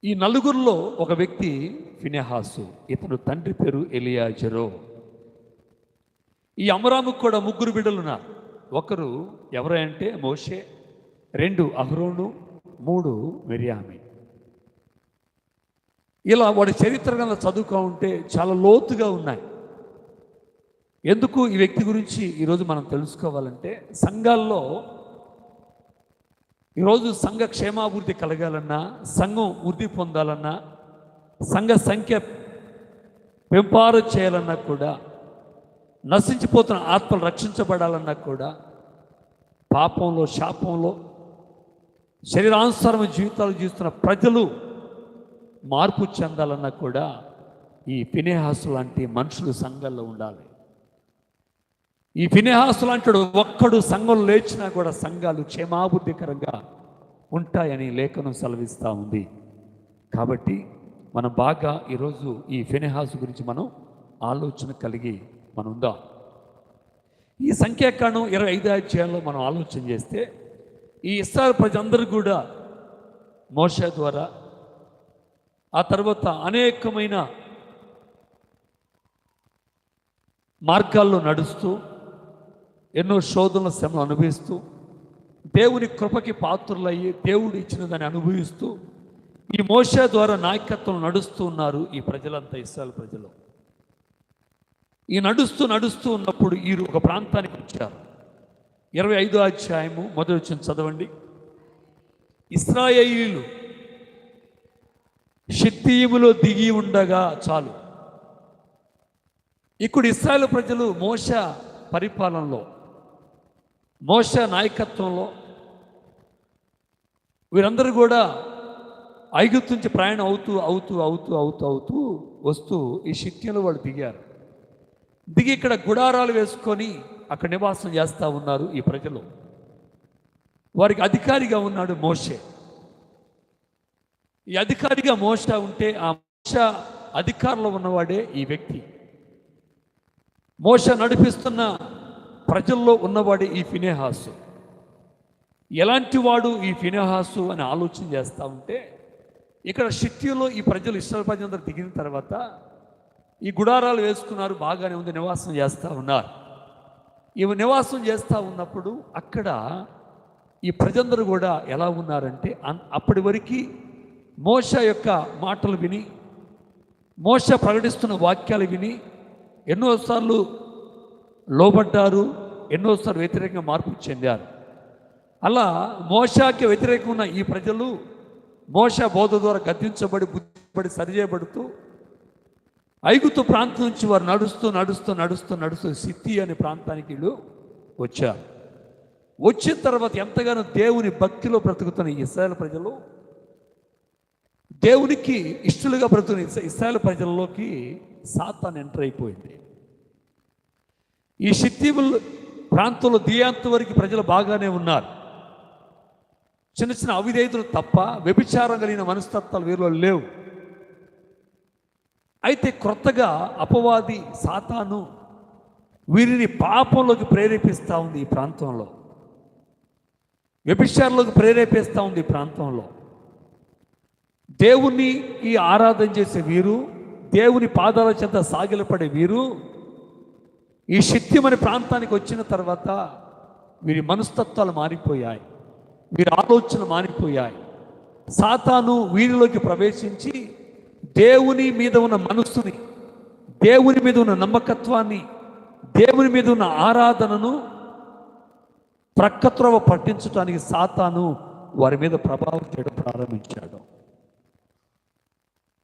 ఈ నలుగురిలో ఒక వ్యక్తి ఫినెహాసు, ఇతను తండ్రి పేరు ఎలియాజరు. ఈ అమరాముకు కూడా ముగ్గురు బిడ్డలున్నారు. ఒకరు ఎవరంటే మోషే, 2 అహరోను, 3 మిర్యామి. ఇలా వాడి చరిత్ర కన్నా చదువుకో ఉంటే చాలా లోతుగా ఉన్నాయి. ఎందుకు ఈ వ్యక్తి గురించి ఈరోజు మనం తెలుసుకోవాలంటే, సంఘాల్లో ఈరోజు సంఘ క్షేమాభివృద్ధి కలగాలన్నా, సంఘం వృద్ధి పొందాలన్నా, సంఘ సంఖ్య పెంపారు చేయాలన్నా కూడా, నశించిపోతున్న ఆత్మలు రక్షించబడాలన్నా కూడా, పాపంలో శాపంలో శరీరానుసారమైన జీవితాలు జీవిస్తున్న ప్రజలు మార్పు చెందాలన్నా కూడా ఈ ఫినెహాసు లాంటి మనుషులు సంఘాల్లో ఉండాలి. ఈ ఫినెహాసు లాంటి ఒక్కడు సంఘం లేచినా కూడా సంఘాలు క్షేమాభివృద్ధికరంగా ఉంటాయని లేఖనం సెలవిస్తూ ఉంది. కాబట్టి మనం బాగా ఈరోజు ఈ ఫినెహాసు గురించి మనం ఆలోచన కలిగి మనం ఉందాం. ఈ సంఖ్యాకాండం 25 అధ్యాయంలో మనం ఆలోచన చేస్తే, ఈ ఇశ్రాయేలు ప్రజలందరూ కూడా మోషే ద్వారా, ఆ తర్వాత అనేకమైన మార్గాల్లో నడుస్తూ, ఎన్నో శోధనల శ్రమలు అనుభవిస్తూ, దేవుని కృపకి పాత్రులయ్యి దేవుడు ఇచ్చిన దాన్ని అనుభవిస్తూ, ఈ మోషే ద్వారా నాయకత్వం నడుస్తూ ఉన్నారు ఈ ప్రజలంతా, ఇశ్రాయేలు ప్రజలు. ఈ నడుస్తూ ఉన్నప్పుడు ఈ ఒక ప్రాంతానికి వచ్చారు. 25 అధ్యాయము మొదటి వచనం చదవండి. ఇశ్రాయేలీయులు షిత్తీములో దిగి ఉండగా చాలు. ఇక్కడ ఇశ్రాయేలు ప్రజలు మోషే పరిపాలనలో, మోషే నాయకత్వంలో వీరందరూ కూడా ఐగుప్తు నుంచి ప్రయాణం అవుతూ వస్తూ ఈ షిత్తీములో వాళ్ళు దిగారు. దిగి ఇక్కడ గుడారాలు వేసుకొని అక్కడ నివాసం చేస్తూ ఉన్నారు ఈ ప్రజలు. వారికి అధికారిగా ఉన్నాడు మోషే. ఈ అధికారిగా మోషే ఉంటే, ఆ మోషే అధికారంలో ఉన్నవాడే ఈ వ్యక్తి. మోషే నడిపిస్తున్న ప్రజల్లో ఉన్నవాడే ఈ ఫినెహాసు. ఎలాంటి వాడు ఈ ఫినెహాసు అని ఆలోచన చేస్తూ ఉంటే, ఇక్కడ షిత్తీలో ఈ ప్రజలు, ఇశ్రాయేలు ప్రజలందరూ దిగిన తర్వాత ఈ గుడారాలు వేసుకున్నారు, బాగానే ఉంది, నివాసం చేస్తూ ఉన్నారు. ఇవి నివాసం చేస్తూ ఉన్నప్పుడు అక్కడ ఈ ప్రజలందరూ కూడా ఎలా ఉన్నారంటే, అప్పటి వరకు మోషే యొక్క మాటలు విని, మోషే ప్రకటిస్తున్న వాక్యాలు విని ఎన్నోసార్లు లోబడ్డారు, ఎన్నోసార్లు వ్యతిరేకంగా మార్పు చెందారు. అలా మోషేకి వ్యతిరేకంగా ఉన్న ఈ ప్రజలు మోషే బోధ ద్వారా గద్దించబడి, బుద్ధిపడి, సరిచేయబడుతూ ఐగుప్తు ప్రాంతం నుంచి వారు నడుస్తూ సిత్తి అనే ప్రాంతానికి వీళ్ళు వచ్చారు. వచ్చిన తర్వాత ఎంతగానో దేవుని భక్తిలో బ్రతుకుతున్న ఇశ్రాయేలు ప్రజలు, దేవునికి ఇష్టలుగా బ్రతుకున్న ఇశ్రాయేలు ప్రజల్లోకి సాతాను ఎంటర్ అయిపోయింది. ఈ షిత్తీముల ప్రాంతంలో దియాంత వరకు ప్రజలు బాగానే ఉన్నారు. చిన్న అవిధేయతలు తప్ప వ్యభిచారం కలిగిన మనస్తత్వాలు వీరిలో లేవు. అయితే క్రొత్తగా అపవాది సాతాను వీరిని పాపంలోకి ప్రేరేపిస్తూ ఉంది. ఈ ప్రాంతంలో వ్యభిచారంలోకి ప్రేరేపిస్తూ ఉంది. ఈ ప్రాంతంలో దేవుని ఈ ఆరాధన చేసే వీరు, దేవుని పాదాల చెంత సాగిలపడే వీరు ఈ షిత్తీమనే ప్రాంతానికి వచ్చిన తర్వాత వీరి మనస్తత్వాలు మారిపోయాయి, వీరి ఆలోచనలు మారిపోయాయి. సాతాను వీరిలోకి ప్రవేశించి దేవుని మీద ఉన్న మనస్సుని, దేవుని మీద ఉన్న నమ్మకత్వాన్ని, దేవుని మీద ఉన్న ఆరాధనను ప్రక్కత్రోవ పట్టించడానికి సాతాను వారి మీద ప్రభావం చేయడం ప్రారంభించాడు.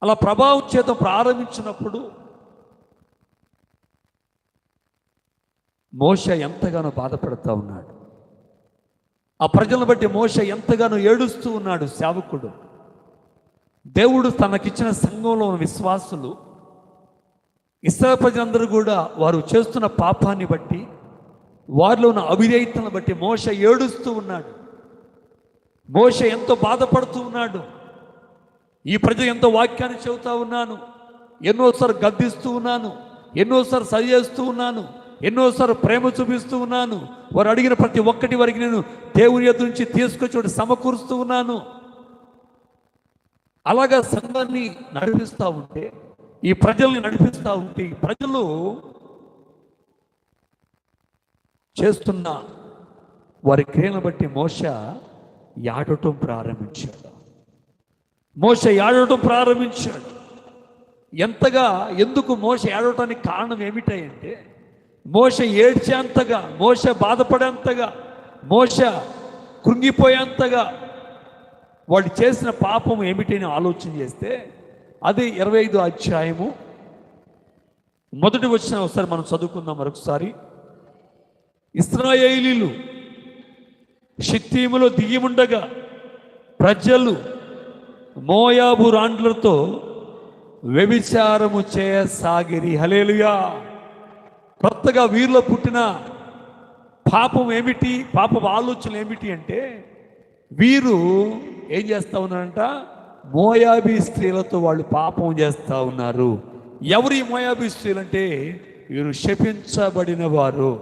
అలా ప్రభావం చేయడం ప్రారంభించినప్పుడు మోషే ఎంతగానో బాధపడుతూ ఉన్నాడు. ఆ ప్రజలను బట్టి మోషే ఎంతగానో ఏడుస్తూ ఉన్నాడు. సేవకుడు, దేవుడు తనకిచ్చిన సంఘంలో ఉన్న విశ్వాసులు, ఇశ్రాయేలు ప్రజలందరూ కూడా వారు చేస్తున్న పాపాన్ని బట్టి, వారిలో ఉన్న అవిధేయతను బట్టి మోషే ఏడుస్తూ ఉన్నాడు. మోషే ఎంతో బాధపడుతూ ఉన్నాడు. ఈ ప్రజలు ఎంతో వాక్యాన్ని చెబుతూ ఉన్నాను, ఎన్నోసార్లు గద్దిస్తూ ఉన్నాను, ఎన్నోసార్లు సరి చేస్తూ ఉన్నాను, ఎన్నోసార్లు ప్రేమ చూపిస్తూ ఉన్నాను, వారు అడిగిన ప్రతి ఒక్కటి వరకు నేను దేవుని యొద్ద నుంచి తీసుకొచ్చి సమకూరుస్తూ ఉన్నాను. అలాగా సంఘాన్ని నడిపిస్తూ ఉంటే, ఈ ప్రజల్ని నడిపిస్తూ ఉంటే, ఈ ప్రజలు చేస్తున్న వారి క్రియను బట్టి మోషే ఏడవటం ప్రారంభించాడు. మోషే ఏడవటం ప్రారంభించాడు. ఎందుకు మోషే ఏడవటానికి కారణం ఏమిటంటే, మోషే ఏడ్చేంతగా, మోషే బాధపడేంతగా, మోషే కృంగిపోయేంతగా వాడు చేసిన పాపం ఏమిటని ఆలోచన చేస్తే, అది 25 అధ్యాయము మొదటి వచనం ఒకసారి మనం చదువుకుందాం మరొకసారి. ఇశ్రాయేలీలు షిత్తీములో దిగి ఉండగా ప్రజలు మోయాబు రాండ్లతో వ్యభిచారము చేయసాగిరి. హల్లెలూయా. కొత్తగా వీరిలో పుట్టిన పాపం ఏమిటి, పాపపు ఆలోచనలు ఏమిటి అంటే, వీరు ఏం చేస్తూ ఉన్నారంట, మోయాబీ స్త్రీలతో వాళ్ళు పాపం చేస్తూ ఉన్నారు. ఎవరు ఈ మోయాబీ స్త్రీలు అంటే, వీరు శపించబడిన వారు.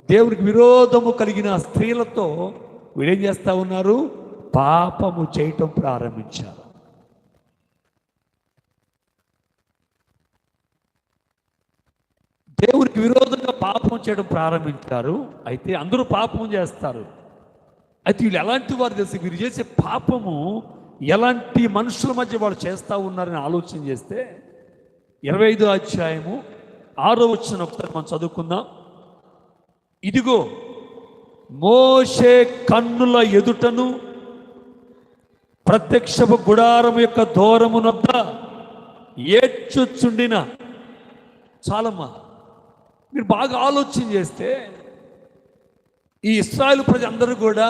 దేవునికి విరోధము కలిగిన స్త్రీలతో వీరేం చేస్తూ ఉన్నారు, పాపము చేయటం ప్రారంభించారు. దేవునికి విరోధంగా పాపం చేయడం ప్రారంభించారు. అయితే అందరూ పాపం చేస్తారు. అయితే వీళ్ళు ఎలాంటి వారు తెలిసి, వీరు చేసే పాపము ఎలాంటి మనుషుల మధ్య వాళ్ళు చేస్తూ ఉన్నారని ఆలోచన చేస్తే, 25 అధ్యాయము 6వ వచనం ఒకసారి మనం చదువుకుందాం. ఇదిగో మోషే కన్నుల ఎదుటను ప్రత్యక్షపు గుడారం యొక్క దూరమునొద్ద ఏడ్చుచుండిన. చాలమ్మా, మీరు బాగా ఆలోచన చేస్తే ఈ ఇశ్రాయేలు ప్రజలందరూ కూడా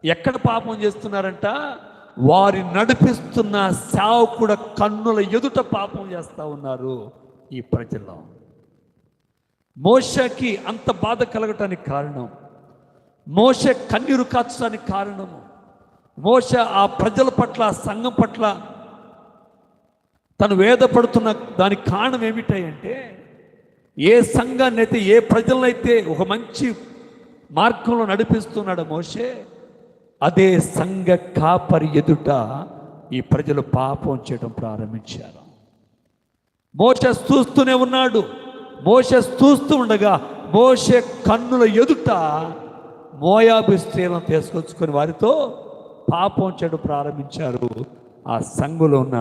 ఎక్కడ పాపం చేస్తున్నారంట, వారి నడిపిస్తున్న సేవకుడ కన్నుల ఎదుట పాపం చేస్తూ ఉన్నారు ఈ ప్రజల్లో. మోషేకి అంత బాధ కలగటానికి కారణం, మోషే కన్నీరు కాచడానికి కారణము, మోషే ఆ ప్రజల పట్ల, ఆ సంఘం పట్ల తను వేదపడుతున్న దానికి కారణం ఏమిటంటే, ఏ సంఘాన్ని అయితే, ఏ ప్రజలనైతే ఒక మంచి మార్గంలో నడిపిస్తున్నాడు మోషే, అదే సంఘ కాపరి ఎదుట ఈ ప్రజలు పాపం చేయడం ప్రారంభించారు. మోషే చూస్తూనే ఉన్నాడు. మోషే చూస్తూ ఉండగా మోషే కన్నుల ఎదుట మోయాబు స్త్రీలను తీసుకొచ్చుకొని వారితో పాపం చేయడం ప్రారంభించారు ఆ సంఘంలో ఉన్న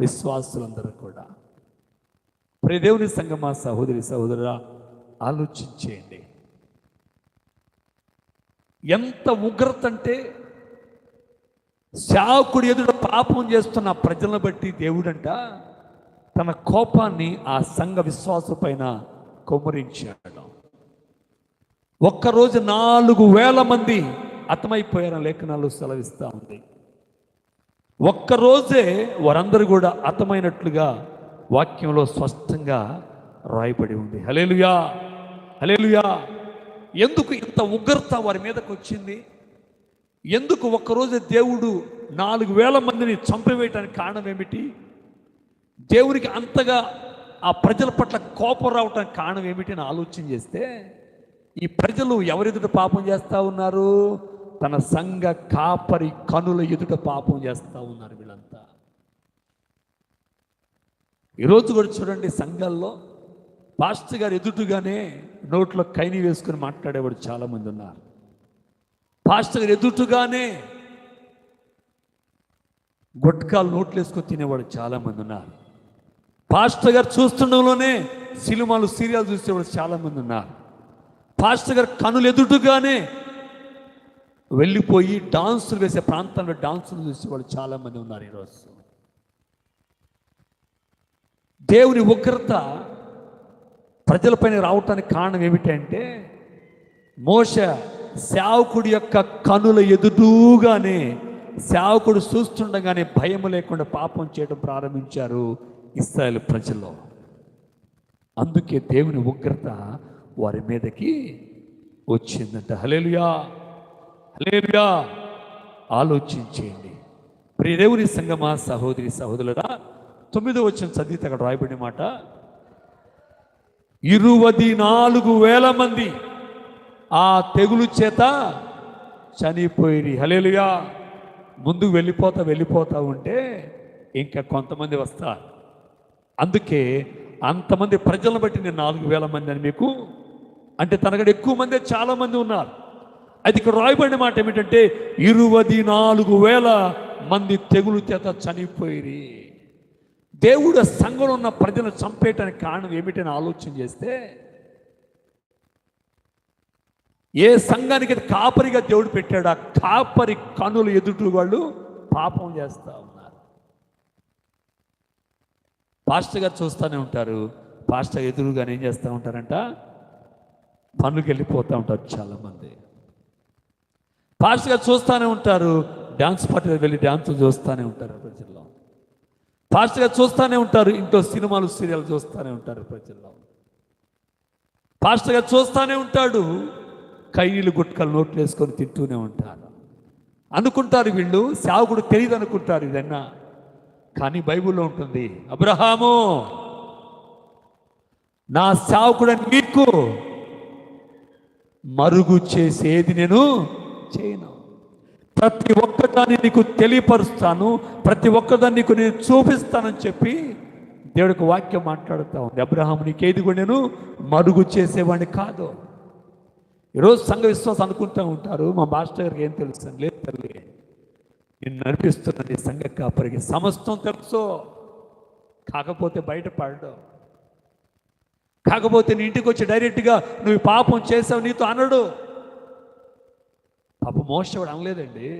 విశ్వాసులందరూ కూడా. ప్రియ దేవుని సంఘమా, సహోదరి సహోదరురా, ఆలోచించేయండి. ఎంత ఉగ్రత అంటే, సేవకుడి ఎదుట పాపం చేస్తున్న ప్రజలను బట్టి దేవుడంట తన కోపాన్ని ఆ సంఘ విశ్వాసం పైన కుమ్మరించాడు. ఒక్కరోజు 4,000 మంది హతమైపోయారని లేఖనాలు సెలవిస్తూ ఉంది. ఒక్కరోజే వారందరూ కూడా హతమైనట్లుగా వాక్యంలో స్పష్టంగా రాయబడి ఉంది. హల్లెలూయా, హల్లెలూయా. ఎందుకు ఇంత ఉగ్రత వారి మీదకి వచ్చింది? ఎందుకు ఒక్కరోజు దేవుడు 4,000 మందిని చంపివేయటానికి కారణం ఏమిటి? దేవునికి అంతగా ఆ ప్రజల పట్ల కోపం రావటానికి కారణం ఏమిటి అని ఆలోచన చేస్తే, ఈ ప్రజలు ఎవరెదుట పాపం చేస్తూ ఉన్నారు? తన సంఘ కాపరి కనుల ఎదుట పాపం చేస్తూ ఉన్నారు వీళ్ళంతా. ఈరోజు కూడా చూడండి, సంఘాల్లో పాస్టర్ గారు ఎదుటుగానే నోట్లో కైని వేసుకుని మాట్లాడేవాడు చాలామంది ఉన్నారు. పాస్టర్ గారు ఎదుటుగానే గుట్కాలు నోట్లు వేసుకొని తినేవాడు చాలామంది ఉన్నారు. పాస్టర్ గారు చూస్తుండలోనే సినిమాలు, సీరియల్ చూసేవాడు చాలామంది ఉన్నారు. పాస్టర్ గారు కనులు ఎదుటుగానే వెళ్ళిపోయి డాన్సులు వేసే ప్రాంతంలో డాన్సులు చూసేవాడు చాలామంది ఉన్నారు ఈరోజు. దేవుని ఉగ్రత ప్రజలపైన రావటానికి కారణం ఏమిటంటే, మోషే సేవకుడి యొక్క కనుల ఎదుటూగానే, సేవకుడు చూస్తుండగానే భయం లేకుండా పాపం చేయడం ప్రారంభించారు ఇశ్రాయేలు ప్రజలు. అందుకే దేవుని ఉగ్రత వారి మీదకి వచ్చిందంట. హల్లెలూయా, హల్లెలూయా. ఆలోచించేయండి ప్రియ దేవుని సంగమా, సహోదరి సహోదరులారా. 9వ వచనం చదివితే అక్కడ రాయబడిన మాట, 24,000 మంది ఆ తెగులు చేత చనిపోయి. హల్లెలూయా. ముందుకు వెళ్ళిపోతా ఉంటే ఇంకా కొంతమంది వస్తారు. అందుకే అంతమంది ప్రజలను బట్టి నేను 4,000 మంది అని మీకు, అంటే తనకంటే ఎక్కువ మంది చాలా మంది ఉన్నారు. అది ఇక్కడ రాయబడిన మాట ఏమిటంటే 24,000 మంది తెగులు చేత చనిపోయి. దేవుడు సంఘంలో ఉన్న ప్రజలను చంపేయటానికి కారణం ఏమిటని ఆలోచన చేస్తే, ఏ సంఘానికి కాపరిగా దేవుడు పెట్టాడు, ఆ కాపరి కనులు ఎదుటి వాళ్ళు పాపం చేస్తూ ఉన్నారు. పాస్టర్ గారు చూస్తూనే ఉంటారు, పాస్టర్ ఎదురుగానే ఏం చేస్తూ ఉంటారంట, పనులకు వెళ్ళిపోతూ ఉంటారు చాలామంది. పాస్టర్ గారు చూస్తూనే ఉంటారు, డ్యాన్స్ పార్టీలో వెళ్ళి డ్యాన్స్ చూస్తూనే ఉంటారు ప్రజల్లో. పాస్టర్ గారు చూస్తూనే ఉంటారు, ఇంట్లో సినిమాలు సీరియల్ చూస్తూనే ఉంటారు ప్రజల్లో. పాస్టర్ గారు చూస్తూనే ఉంటాడు, కయ్యలు గుట్కలు నోట్లు వేసుకొని తింటూనే ఉంటారు. అనుకుంటారు వీళ్ళు సేవకుడు తెలియదు అనుకుంటారు ఇదన్నా. కానీ బైబిల్లో ఉంటుంది, అబ్రహాము నా సేవకుడని నీకు మరుగు చేసేది నేను చేయను, ప్రతి ఒక్కదాన్ని నీకు తెలియపరుస్తాను, ప్రతి ఒక్కదాన్ని నీకు నేను చూపిస్తానని చెప్పి దేవుడికి వాక్యం మాట్లాడుతూ ఉంది. అబ్రహాము నీకేది కూడా నేను మరుగు చేసేవాడిని కాదు. ఈరోజు సంఘ విశ్వాసం అనుకుంటూ ఉంటారు, మా మాస్టర్ గారికి ఏం తెలుసు. లేదు తల్లి, నేను నడిపిస్తున్నది సంఘ కాపరికి సమస్తం తెలుసు, కాకపోతే బయటపడడం, కాకపోతే నీ ఇంటికి వచ్చి డైరెక్ట్గా నువ్వు పాపం చేసావు నీతో అనడు. పాపం మోషే కూడా అనలేదండి.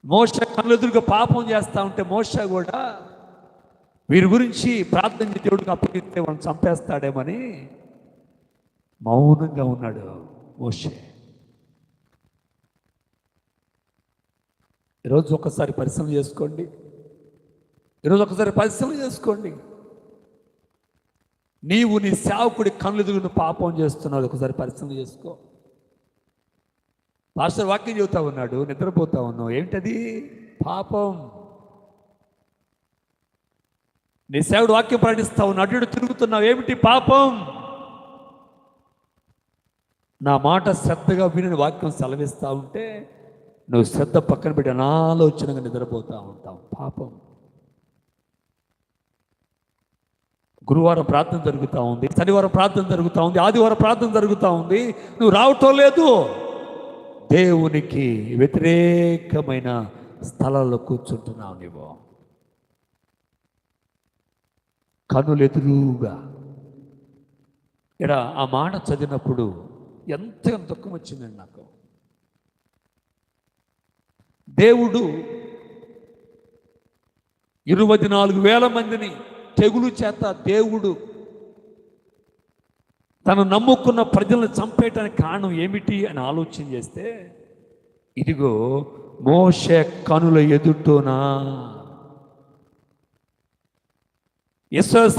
మోషే కళ్ళెదురుగా పాపం చేస్తూ ఉంటే మోషే కూడా వీరి గురించి ప్రార్థన దేవుడికి అప్పగిస్తే వాళ్ళని చంపేస్తాడేమని మౌనంగా ఉన్నాడు మోషే. ఈరోజు ఒకసారి పరిశ్రమ చేసుకోండి, ఈరోజు ఒకసారి పరిశ్రమ చేసుకోండి. నీవు నీ సేవకుడి కళ్ళెదురుగా పాపం చేస్తున్నావు, ఒకసారి పరిశ్రమ చేసుకో. పాస్టర్ వాక్యం చెబుతా ఉన్నాడు, నిద్రపోతా ఉన్నావు, ఏంటది? పాపం. నీ సేవకుడు వాక్యం ప్రకటిస్తా ఉన్నాడు, అటు ఇటు తిరుగుతున్నావు, ఏమిటి? పాపం. నా మాట శ్రద్ధగా విని వాక్యం సెలవిస్తూ ఉంటే నువ్వు శ్రద్ధ పక్కన పెట్టి అనాలోచనగా నిద్రపోతూ ఉంటావు. పాపం. గురువారం ప్రార్థన జరుగుతూ ఉంది, శనివారం ప్రార్థన జరుగుతూ ఉంది, ఆదివారం ప్రార్థన జరుగుతూ ఉంది, నువ్వు రావటం లేదు. దేవునికి వ్యతిరేకమైన స్థలాల్లో కూర్చుంటున్నావు నీవు. కన్నులు ఎదురుగా. ఇక్కడ ఆ మాట చదివినప్పుడు ఎంత దుఃఖం వచ్చిందండి నాకు. దేవుడు 24,000 మందిని తెగులు చేత దేవుడు తను నమ్ముకున్న ప్రజలను చంపేయటానికి కారణం ఏమిటి అని ఆలోచన చేస్తే, ఇదిగో మోషే కనుల ఎదుటోనా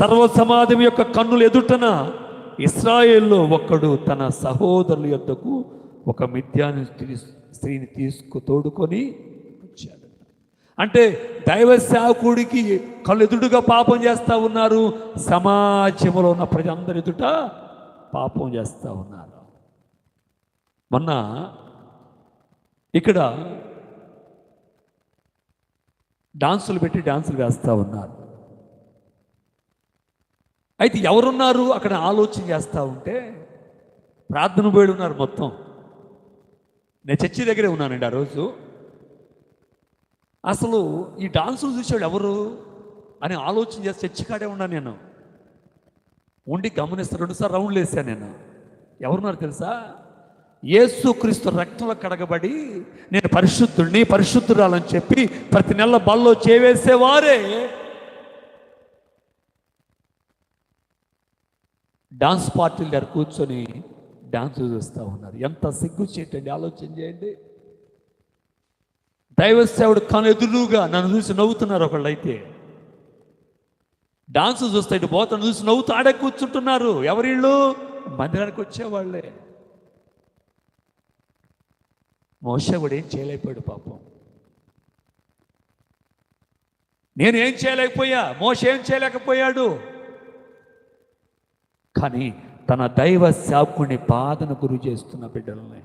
సర్వసమాజం యొక్క కన్నుల ఎదుటన ఇశ్రాయేల్లో ఒకడు తన సహోదరుల యొద్దకు ఒక మిథ్యాను స్త్రీని తోడుకొని వచ్చాడు. అంటే దైవ సేవకుడికి కళ్ళు ఎదురుగా పాపం చేస్తూ ఉన్నారు, సమాజంలో ఉన్న ప్రజలందరి ఎదుట పాపం చేస్తూ ఉన్నారు. మొన్న ఇక్కడ డాన్సులు పెట్టి డాన్సులు వేస్తూ ఉన్నారు. అయితే ఎవరున్నారు అక్కడ ఆలోచన చేస్తూ ఉంటే, ప్రార్థన పోయి ఉన్నారు మొత్తం. నేను చర్చి దగ్గరే ఉన్నానండి ఆ రోజు. అసలు ఈ డాన్సులు చూసేవాడు ఎవరు అని ఆలోచన చేసి చర్చి కాడే ఉన్నాను నేను. ఉండి గమనిస్తాను, 2 సార్లు రౌండ్లు వేసాను నేను. ఎవరున్నారు తెలుసా? యేసుక్రీస్తు రక్తంలో కడగబడి నేను పరిశుద్ధురాలని చెప్పి ప్రతి నెల బల్లో చేవేసేవారే డాన్స్ పార్టీల దగ్గర కూర్చొని డాన్స్ చూస్తూ ఉన్నారు. ఎంత సిగ్గు చేయటండి, ఆలోచన చేయండి. దైవ సేవుడు కను ఎదురుగా నన్ను చూసి నవ్వుతున్నారు ఒకళ్ళు. అయితే డాన్స్ చూస్తే ఇటు పోతాను చూసి నవ్వుతూ ఆడే కూర్చుంటున్నారు. ఎవరిళ్ళు? మందిరానికి వచ్చేవాళ్ళే. మోషే కూడా ఏం చేయలేకపోయాడు పాపం. నేనేం చేయలేకపోయా, మోషే ఏం చేయలేకపోయాడు. కానీ తన దైవ సేవకుడిని బాధను గురి చేస్తున్న బిడ్డలని,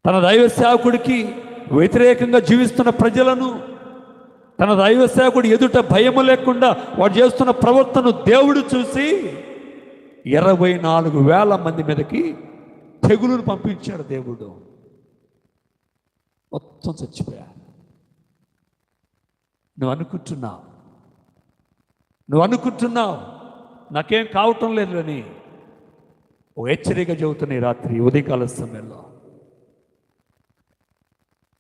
తన దైవ సేవకుడికి వ్యతిరేకంగా జీవిస్తున్న ప్రజలను, తన దైవ సేవకుడు ఎదుట భయము లేకుండా వాడు చేస్తున్న ప్రవర్తన దేవుడు చూసి 24,000 మంది మీదకి తెగులును పంపించాడు దేవుడు. మొత్తం చచ్చిపోయారు. నువ్వు అనుకుంటున్నావు నాకేం కావటం లేదు అని ఓ హెచ్చరిక చెబుతున్న ఈ రాత్రి ఉదయకాల సమయంలో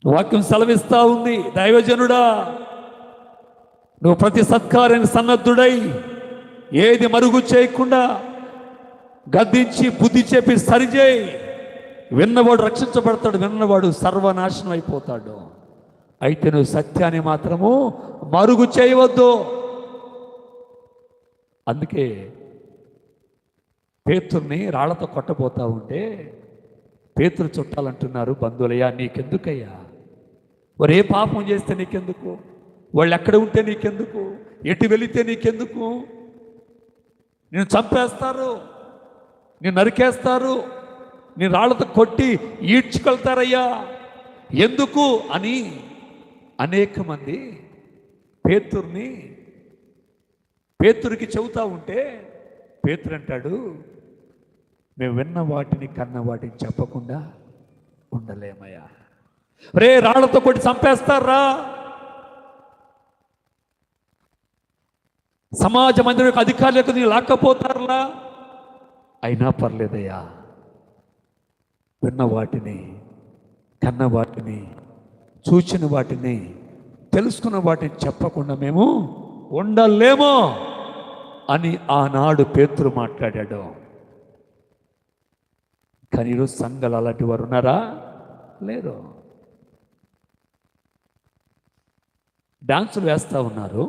వాక్యం సెలవిస్తా ఉంది, దైవజనుడా నువ్వు ప్రతి సత్కార్యానికి సన్నద్ధుడై ఏది మరుగు చేయకుండా గద్దించి బుద్ధి చెప్పి సరిచేయి. విన్నవాడు రక్షించబడతాడు, విన్నవాడు సర్వనాశనం అయిపోతాడు. అయితే నువ్వు సత్యాన్ని మాత్రము మరుగు చేయవద్దు. అందుకే పేతుర్ని రాళ్లతో కొట్టబోతా ఉంటే పేతురు చుట్టాలంటున్నారు, బంధువులయ్యా నీకెందుకయ్యా, వారు ఏ పాపం చేస్తే నీకెందుకు, వాళ్ళు ఎక్కడ ఉంటే నీకెందుకు, ఎటు వెళితే నీకెందుకు, నేను చంపేస్తారు, నేను నరికేస్తారు, నేను రాళ్లతో కొట్టి ఈడ్చుకెళ్తారయ్యా, ఎందుకు అని అనేక మంది పేతురికి చెబుతా ఉంటే పేతురు అంటాడు, మేము విన్న వాటిని కన్న వాటిని చెప్పకుండా ఉండలేమయ్యా. రే రాళ్లతో కొట్టి చంపేస్తారా, సమాజ మందిరం యొక్క అధికారులకు నీ లాక్కపోతారులా, అయినా పర్లేదయ్యా, విన్న వాటిని కన్న వాటిని చూచిన వాటిని తెలుసుకున్న వాటిని చెప్పకుండా మేము ఉండలేమో అని ఆనాడు పేతురు మాట్లాడాడు. కానీ ఈరోజు సంఘాలు అలాంటి వారు ఉన్నారా? లేరు. డాన్సులు వేస్తూ ఉన్నారు,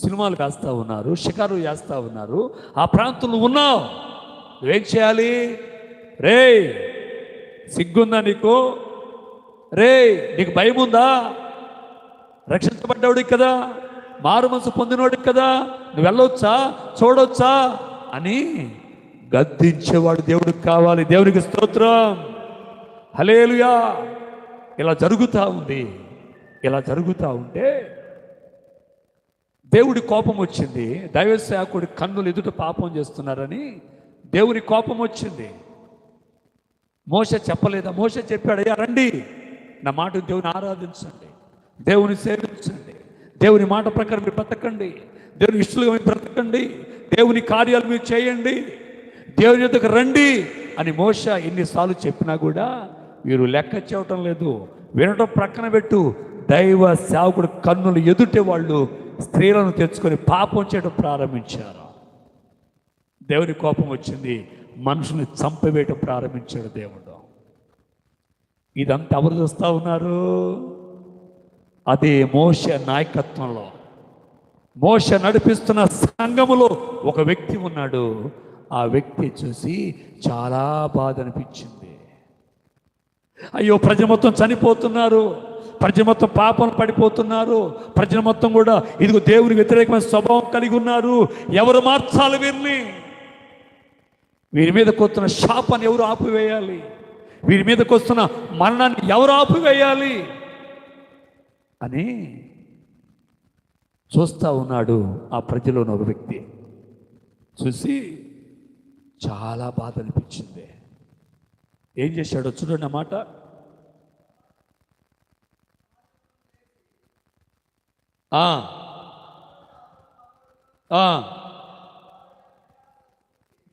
సినిమాలు వేస్తూ ఉన్నారు, షికారు వేస్తూ ఉన్నారు. ఆ ప్రాంతంలో ఉన్నావు, నువ్వేం చేయాలి? రే సిగ్గుందా నీకు? రే నీకు భయం ఉందా? రక్షించబడ్డావుడికి కదా, మారు మనసు పొందినోడికి కదా, నువ్వు వెళ్ళొచ్చా, చూడొచ్చా అని గద్దించేవాడు దేవుడికి కావాలి. దేవునికి స్తోత్రం, హల్లెలూయా. ఇలా జరుగుతూ ఉంది. ఇలా జరుగుతూ ఉంటే దేవుడి కోపం వచ్చింది. దైవ సేవకుడి కన్నులు ఎదుట పాపం చేస్తున్నారని దేవుని కోపం వచ్చింది. మోషే చెప్పలేదా? మోషే చెప్పాడు, అయ్యా రండి, నా మాట దేవుని ఆరాధించండి, దేవుని సేవించండి, దేవుని మాట ప్రకారం మీరు బ్రతకండి, దేవుని ఇష్టలుగా మీరు బ్రతకండి, దేవుని కార్యాలు మీరు చేయండి, దేవుని యొద్దకు రండి అని మోషే ఎన్నిసార్లు చెప్పినా కూడా వీరు లెక్క చేయటం లేదు. వినటం ప్రక్కన పెట్టు, దైవ సేవకుడు కన్నులు ఎదుటే వాళ్ళు స్త్రీలను తెచ్చుకొని పాపం చేయడం ప్రారంభించారు. దేవుని కోపం వచ్చింది, మనుషుల్ని చంపవేయటం ప్రారంభించాడు దేవుడు. ఇదంతా ఎవరు చూస్తూ ఉన్నారు? అదే మోషే నాయకత్వంలో, మోషే నడిపిస్తున్న సంఘములో ఒక వ్యక్తి ఉన్నాడు. ఆ వ్యక్తి చూసి చాలా బాధ అనిపించింది. అయ్యో ప్రజలు మొత్తం చనిపోతున్నారు, ప్రజలు మొత్తం పాపం పడిపోతున్నారు, ప్రజలు మొత్తం కూడా ఇదిగో దేవుని వ్యతిరేకమైన స్వభావం కలిగి ఉన్నారు, ఎవరు మార్చాలి వీరిని? వీరి మీదకి వస్తున్న శాపాన్ని ఎవరు ఆపివేయాలి? వీరి మీదకి వస్తున్న మరణాన్ని ఎవరు ఆపివేయాలి అని చూస్తూ ఉన్నాడు. ఆ ప్రజలోని ఒక వ్యక్తి చూసి చాలా బాధ అనిపించింది. ఏం చేశాడో చూడండి అన్నమాట.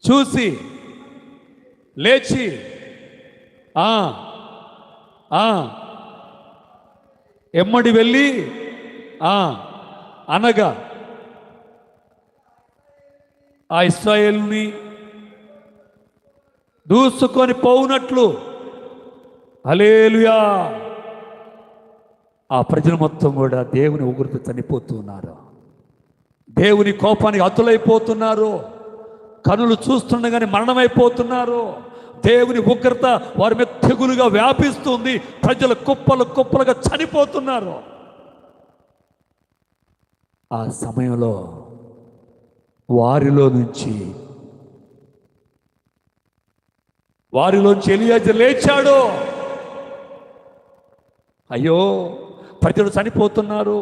చూసి లేచి ఎమ్మడి వెళ్ళి అనగా ఆ ఇశ్రాయేలుని దూసుకొని పోవునట్లు, హల్లెలూయా, ఆ ప్రజలు మొత్తం కూడా దేవుని ఉగ్రత చనిపోతున్నారు, దేవుని కోపానికి హతులైపోతున్నారు, కనులు చూస్తుండగానే మరణమైపోతున్నారు. దేవుని ఉగ్రత వారి మీద తెగులుగా వ్యాపిస్తుంది, ప్రజలు కుప్పలు కుప్పలుగా చనిపోతున్నారు. ఆ సమయంలో వారిలోంచి ఎలియాజరు లేచాడు. అయ్యో, ప్రజలు చనిపోతున్నారు,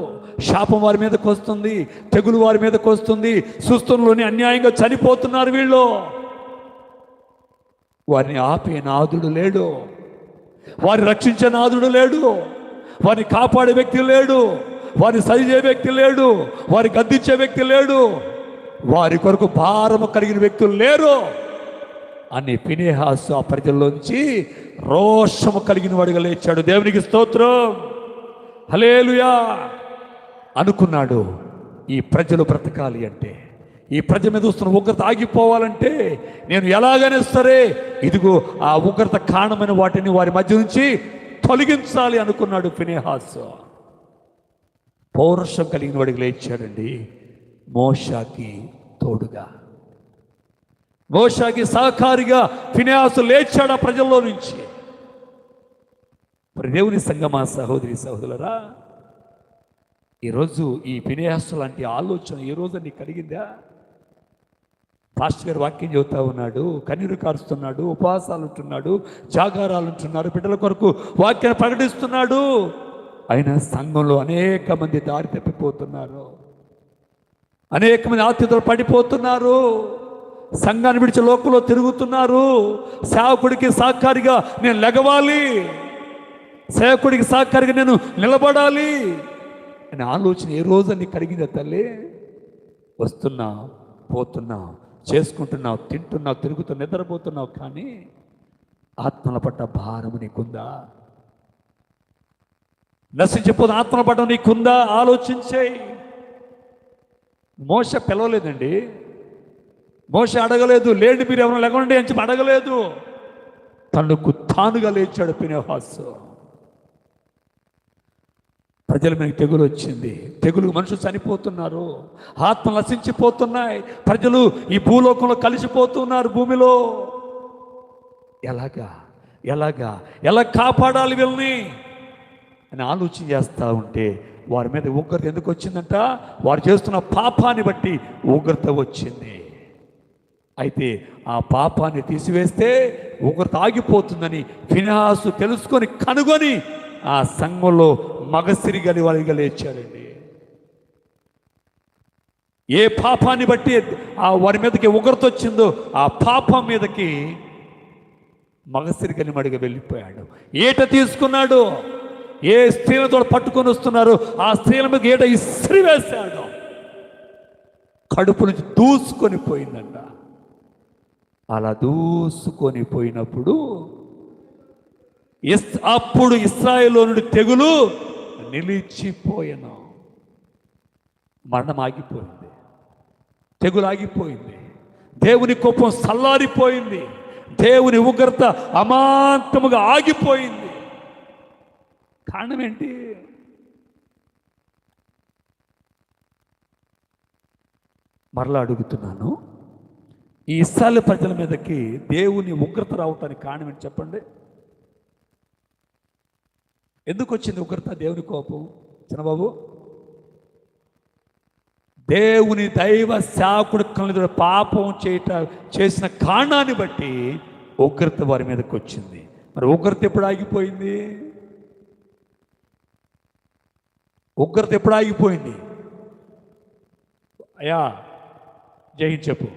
శాపం వారి మీదకి వస్తుంది, తెగులు వారి మీదకి వస్తుంది, సుస్థంలోని అన్యాయంగా చనిపోతున్నారు వీళ్ళు. వారిని ఆపే నాదుడు లేడు, వారిని రక్షించే నాదుడు లేడు, వారిని కాపాడే వ్యక్తి లేడు, వారిని సరిచే వ్యక్తి లేడు, వారిని గద్దించే వ్యక్తి లేడు, వారి కొరకు భారము కలిగిన వ్యక్తులు లేరు అని ఫినెహాసు ఆ ప్రజల్లోంచి రోషము కలిగిన వాడిగా లేచాడు. దేవునికి స్తోత్రం, హల్లెలూయా. అనుకున్నాడు, ఈ ప్రజలు బ్రతకాలి అంటే, ఈ ప్రజల మీద వస్తున్న ఉగ్రత ఆగిపోవాలంటే నేను ఎలాగైనా సరే ఇదిగో ఆ ఉగ్రత కారణమైన వాటిని వారి మధ్య నుంచి తొలగించాలి అనుకున్నాడు ఫినెహాసు. పౌరుషం కలిగిన వాడికి లేచాడండి. మోషాకి తోడుగా, మోషాకి సహకారిగా ఫినెహాసు లేచాడు ఆ ప్రజల్లో నుంచి. మరి దేవుని సంగమా, సహోదరి సహోదరులారా, ఈరోజు ఈ ఫినెహాసు లాంటి ఆలోచన ఈ రోజు నీకు కలిగిందా? పాస్టర్ గారు వాక్యం చెబుతా ఉన్నాడు, కన్నీరు కారుస్తున్నాడు, ఉపవాసాలు ఉంటున్నాడు, జాగారాలు ఉంటున్నారు, బిడ్డల కొరకు వాక్యాన్ని ప్రకటిస్తున్నాడు. అయినా సంఘంలో అనేక మంది దారి తప్పిపోతున్నారు, అనేక మంది ఆత్మీయతలు పడిపోతున్నారు, సంఘాన్ని విడిచి లోకంలో తిరుగుతున్నారు. సేవకుడికి సహకారిగా నేను లెగవాలి, సేవకుడికి సహకారిగా నేను నిలబడాలి అనే ఆలోచన ఏ రోజు నీకు కలిగిందా తల్లి? వస్తున్నావు, పోతున్నావు, చేసుకుంటున్నావు, తింటున్నావు, తిరుగుతున్నావు, నిద్రపోతున్నావు, కానీ ఆత్మల పట్ల భారము నీకుందా? నశించిపోతే ఆత్మల పట్ల నీకుందా? ఆలోచించే. మోషే పిలవలేదండి, మోషే అడగలేదు, లేండి మీరు ఎవరైనా లేకుండా అని చెప్పి అడగలేదు. తనకు తానుగా లేచాడు ఫినెహాసు. ప్రజల మీద తెగులు వచ్చింది, తెగులు మనుషులు చనిపోతున్నారు, ఆత్మ నశించిపోతున్నాయి, ప్రజలు ఈ భూలోకంలో కలిసిపోతున్నారు భూమిలో. ఎలా కాపాడాలి వీళ్ళని అని ఆలోచన చేస్తూ ఉంటే వారి మీద ఉగ్రత ఎందుకు వచ్చిందంట? వారు చేస్తున్న పాపాన్ని బట్టి ఉగ్రత వచ్చింది. అయితే ఆ పాపాన్ని తీసివేస్తే ఉగ్రత ఆగిపోతుందని ఫినెహాసు తెలుసుకొని కనుగొని ఆ సంఘంలో మగసిరి గలి వారిగా లేచాడండి. ఏ పాపాన్ని బట్టి ఆ వారి మీదకి ఉగ్రత వచ్చిందో ఆ పాపం మీదకి మగసిరి గలి మడిగా వెళ్ళిపోయాడు. ఈట తీసుకున్నాడు, ఏ స్త్రీలతో పట్టుకొని వస్తున్నారు ఆ స్త్రీల మీద ఈట ఇసిరి వేశాడు. కడుపు నుంచి దూసుకొని పోయిందంట. అలా దూసుకొని పోయినప్పుడు అప్పుడు ఇశ్రాయేలు నుండి తెగులు నిలిచిపోయాను. మరణం ఆగిపోయింది, తెగులు ఆగిపోయింది, దేవుని కోపం సల్లారిపోయింది, దేవుని ఉగ్రత అమాంతముగా ఆగిపోయింది. కారణం ఏంటి? మరలా అడుగుతున్నాను, ఈ ఇశ్రాయేలు ప్రజల మీదకి దేవుని ఉగ్రత రావటానికి కారణం ఏంటి చెప్పండి? ఎందుకు వచ్చింది ఉగ్రత, దేవుని కోపం? చిన్నబాబు, దేవుని దైవ సేవకుడు కనుక పాపం చేసిన కారణాన్ని బట్టి ఉగ్రత వారి మీదకి వచ్చింది. మరి ఉగ్రత ఎప్పుడు ఆగిపోయింది? ఉగ్రత ఎప్పుడు ఆగిపోయింది? అయ్యా జై చెప్పు,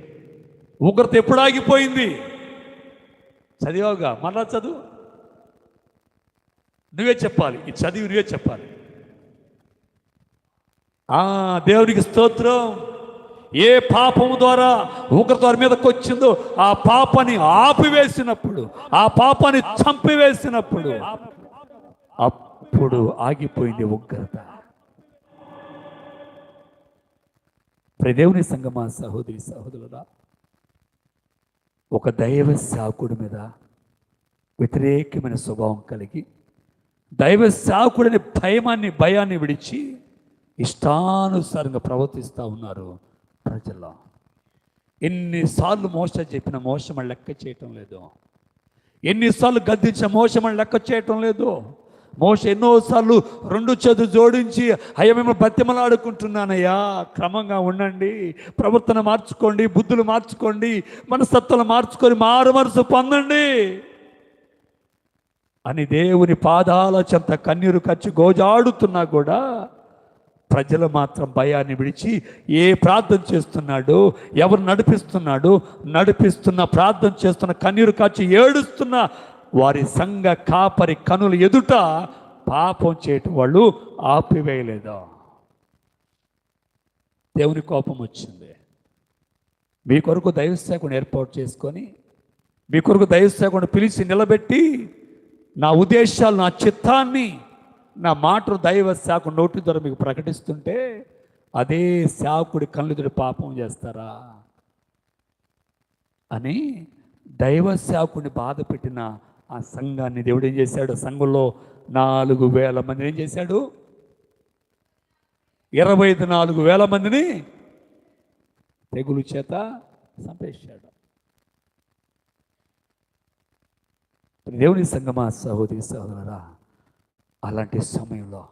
ఉగ్రత ఎప్పుడు ఆగిపోయింది? చదివావుగా, మళ్ళా చదువు, నువ్వే చెప్పాలి, ఈ చదివి నువ్వే చెప్పాలి. దేవునికి స్తోత్రం. ఏ పాపము ద్వారా ఉగ్రత వారి మీదకి వచ్చిందో ఆ పాపాన్ని ఆపివేసినప్పుడు, ఆ పాపాన్ని చంపివేసినప్పుడు అప్పుడు ఆగిపోయింది ఉగ్రత. దేవుని సంగమా, సహోదరి సహోదరులా, ఒక దైవ సేవకుడి మీద వ్యతిరేకమైన స్వభావం కలిగి దైవ సేవకుడిని భయాన్ని విడిచి ఇష్టానుసారంగా ప్రవర్తిస్తూ ఉన్నారు ప్రజల్లో. ఎన్నిసార్లు మోసం చెప్పిన మోసం లెక్క చేయటం లేదు, ఎన్నిసార్లు గద్దించిన మోసం లెక్క చేయటం లేదు. మోష ఎన్నోసార్లు రెండు చేతులు జోడించి అయ్యా మిమ్మల్ని బతిమలాడుకుంటున్నానయ్యా, క్రమంగా ఉండండి, ప్రవర్తన మార్చుకోండి, బుద్ధులు మార్చుకోండి, మనస్తత్వాలు మార్చుకొని మారు మనసు పొందండి అని దేవుని పాదాల చెంత కన్నీరు కచ్చి గోజాడుతున్నా కూడా ప్రజలు మాత్రం భయాన్ని విడిచి ఏ ప్రార్థన చేస్తున్నాడో, ఎవరు నడిపిస్తున్న ప్రార్థన చేస్తున్న కన్నీరు కాచి ఏడుస్తున్న వారి సంఘ కాపరి కనుల ఎదుట పాపం చేయటం వాళ్ళు ఆపివేయలేదు. దేవుని కోపం వచ్చింది. మీ కొరకు దైవసేవకుని ఏర్పాటు చేసుకొని, మీ కొరకు దైవసేవకుని పిలిచి నిలబెట్టి, నా ఉద్దేశాలు, నా చిత్తాన్ని, నా మాటలు దైవ సేవకుడు నోటి ద్వారా మీకు ప్రకటిస్తుంటే అదే సేవకుడి కళ్ళెదురు పాపం చేస్తారా అని దైవ సేవకుడిని బాధ పెట్టిన ఆ సంఘాన్ని దేవుడు ఏం చేశాడు? సంఘంలో 4,000 మందిని ఏం చేశాడు? 24,000 మందిని తెగులు చేత చంపేశాడు. దేవుని సంగమా, సహోదరి సహోదరురా, అలాంటి సమయంలో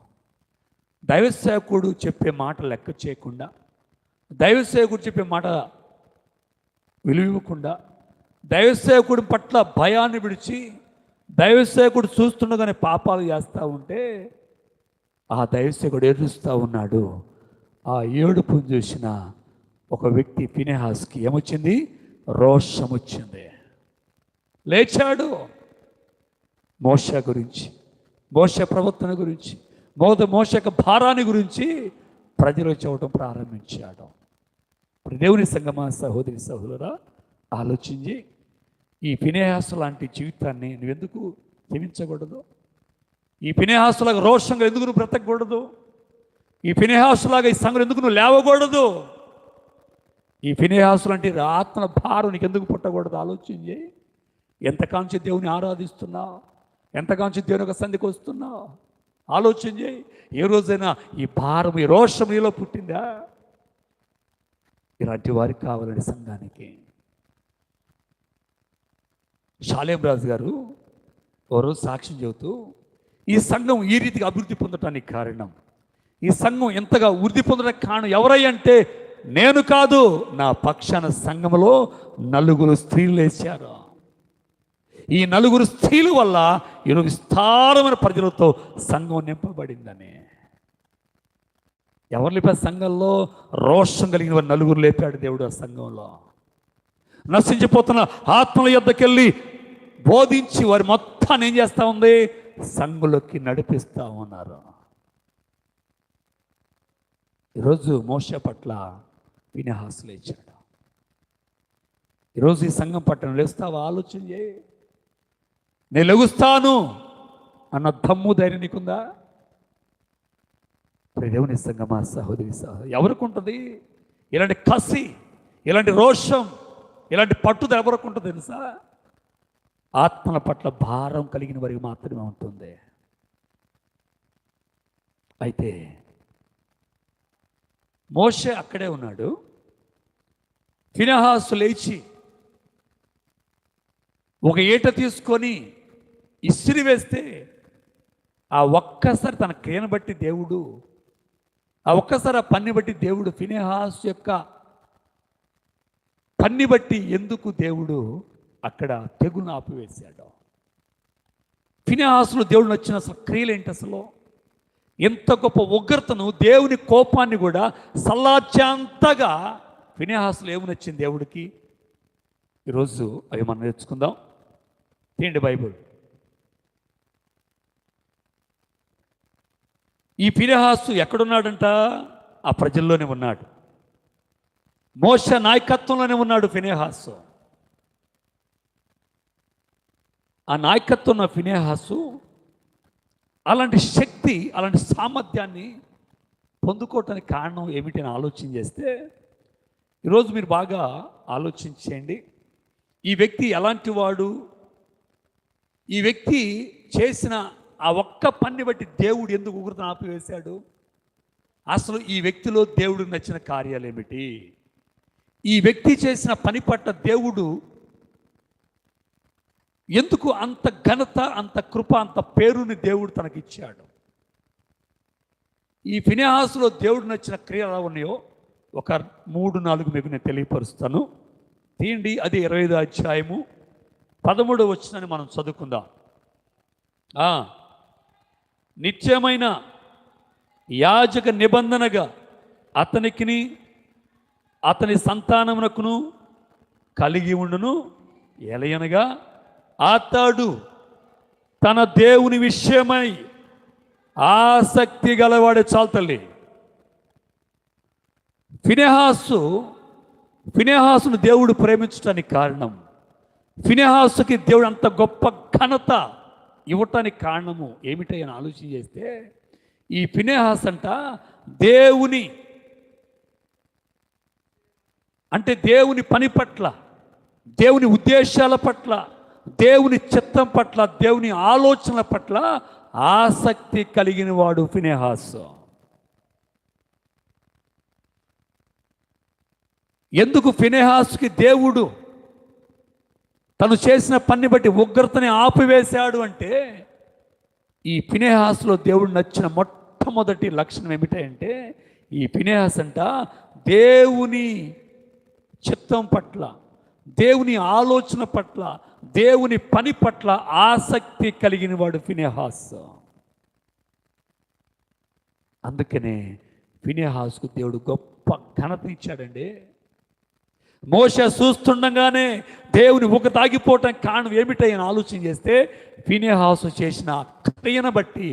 దైవసేవకుడు చెప్పే మాట లెక్క చేయకుండా, దైవసేవకుడు చెప్పే మాట విలువకుండా, దైవసేవకుడి పట్ల భయాన్ని విడిచి దైవసేవకుడు చూస్తుండగానే పాపాలు చేస్తూ ఉంటే ఆ దైవసేవకుడు ఏడుస్తూ ఉన్నాడు. ఆ ఏడుపును చూసిన ఒక వ్యక్తి ఫినెహాస్కి ఏమొచ్చింది? రోషం వచ్చింది. లేచాడు. మోషే గురించి, మోషే ప్రవర్తన గురించి, మోషే యొక్క భారాన్ని గురించి ప్రజలు చెప్పడం ప్రారంభించాడు. దేవుని సంగమా, సహోదరి సహోదరా, ఆలోచించి ఈ ఫినెహాసు లాంటి జీవితాన్ని నువ్వెందుకు జీవించకూడదు? ఈ ఫినెహాసులాగా రోషంగా ఎందుకు నువ్వు బ్రతకూడదు? ఈ ఫినెహాసులాగా ఈ సంఘం ఎందుకు నువ్వు లేవకూడదు? ఈ ఫినెహాసు లాంటి ఆత్మ భారం నీకు ఎందుకు పుట్టకూడదు? ఆలోచించి. ఎంతకాంచి దేవుని ఆరాధిస్తున్నావు, ఎంతకాంచి దేవుని యొక్క సంధికి వస్తున్నావు? ఆలోచన చేయి. ఏ రోజైనా ఈ భారం, ఈ రోషం నీలో పుట్టిందా? ఇలాంటి వారికి కావాలని సంఘానికి. షాలేం రాజు గారు ఓ సాక్ష్యం చెబుతూ, ఈ సంఘం ఈ రీతిగా అభివృద్ధి పొందటానికి కారణం, ఈ సంఘం ఎంతగా వృద్ధి పొందడానికి కారణం ఎవరయ్యంటే నేను కాదు, నా పక్షాన సంఘంలో 4 స్త్రీలు వేశారు. ఈ 4 స్త్రీల వల్ల ఈరోజు విస్తారమైన ప్రజలతో సంఘం నింపబడిందని. ఎవరు లేపారు సంఘంలో? రోషం కలిగిన వారు 4 లేపాడు దేవుడు. ఆ సంఘంలో నశించిపోతున్న ఆత్మల యొద్దకెళ్ళి బోధించి వారి మొత్తాన్ని ఏం చేస్తూ ఉంది? సంఘంలోకి నడిపిస్తూ ఉన్నారు. ఈరోజు మోషే పట్ల ఫినెహాసు లేచాడు. ఈరోజు ఈ సంఘం పట్ల లేస్తావా? ఆలోచన చేయి. నేను లెగుస్తాను అన్న దమ్ము, ధైర్యం నీకుందా? దేవుని సంగమా, సహోదరి సహోదరు, ఎవరికి ఉంటుంది ఇలాంటి కసి, ఇలాంటి రోషం, ఇలాంటి పట్టుదల? ఎవరికి ఉంటుంది తెలుసా? ఆత్మల పట్ల భారం కలిగిన వారికి మాత్రమే ఉంటుంది. అయితే మోషే అక్కడే ఉన్నాడు. ఫినెహాసు లేచి ఒక ఈట తీసుకొని ఇసిరి వేస్తే ఆ ఒక్కసారి తన క్రియను బట్టి దేవుడు, ఆ ఒక్కసారి ఆ పన్ని బట్టి దేవుడు, ఫినెహాసు యొక్క పన్ని బట్టి ఎందుకు దేవుడు అక్కడ తెగులను ఆపివేశాడు? ఫినెహాసులో దేవుడు నచ్చిన అసలు క్రియలు ఏంటి? అసలు ఎంత గొప్ప ఉగ్రతను, దేవుని కోపాన్ని కూడా సల్లార్చేంతగా ఫినెహాసులో ఏమి నచ్చింది దేవుడికి? ఈరోజు అవి మనం నేర్చుకుందాం. తీయండి బైబుల్. ఈ ఫినెహాసు ఎక్కడున్నాడంట? ఆ ప్రజల్లోనే ఉన్నాడు. మోషే నాయకత్వంలోనే ఉన్నాడు ఫినెహాసు. ఆ నాయకత్వం ఉన్న ఫినెహాసు అలాంటి శక్తి, అలాంటి సామర్థ్యాన్ని పొందుకోవటానికి కారణం ఏమిటి అని ఆలోచన చేస్తే, ఈరోజు మీరు బాగా ఆలోచించేయండి. ఈ వ్యక్తి ఎలాంటి వాడు? ఈ వ్యక్తి చేసిన ఆ ఒక్క పని బట్టి దేవుడు ఎందుకు ఉగ్రతను ఆపివేశాడు? అసలు ఈ వ్యక్తిలో దేవుడికి నచ్చిన కార్యాలు ఏమిటి? ఈ వ్యక్తి చేసిన పని పట్ల దేవుడు ఎందుకు అంత ఘనత, అంత కృప, అంత పేరుని దేవుడు తనకిచ్చాడు? ఈ ఫినెహాసులో దేవుడు నచ్చిన క్రియలు ఎలా ఉన్నాయో ఒక 3-4 మీకు నేను తెలియపరుస్తాను. తీయండి. అది 25వ అధ్యాయము 13వ వచనాన్ని మనం చదువుకుందాం. ఆ, నిత్యమైన యాజక నిబంధనగా అతనికిని అతని సంతానమునకును కలిగి ఉండును. ఎలయనగా అతడు తన దేవుని విషయమై ఆసక్తి గలవాడే. చాలు తల్లి. ఫినెహాసును దేవుడు ప్రేమించడానికి కారణం, ఫినెహాసుకి దేవుడు అంత గొప్ప ఘనత ఇవ్వటానికి కారణము ఏమిటని ఆలోచన చేస్తే, ఈ ఫినెహాస్ అంట దేవుని అంటే దేవుని పని పట్ల, దేవుని ఉద్దేశాల పట్ల, దేవుని చిత్తం పట్ల, దేవుని ఆలోచనల పట్ల ఆసక్తి కలిగిన వాడు ఫినెహాస్. ఎందుకు ఫినెహాస్కి దేవుడు తను చేసిన పని బట్టి ఉగ్రతని ఆపివేశాడు అంటే, ఈ ఫినెహాస్లో దేవుడు నచ్చిన మొట్టమొదటి లక్షణం ఏమిటంటే, ఈ ఫినెహాస్ అంట దేవుని చిత్తం పట్ల, దేవుని ఆలోచన పట్ల, దేవుని పని పట్ల ఆసక్తి కలిగిన వాడు ఫినెహాస్. అందుకనే ఫినెహాస్కు దేవుడు గొప్ప ఘనత ఇచ్చాడండి. మోషే చూస్తుండగానే దేవుని ఉగ్రత తాగిపోవటానికి కారణం ఏమిటని ఆలోచన చేస్తే, ఫినెహాసు చేసిన క్రియను బట్టి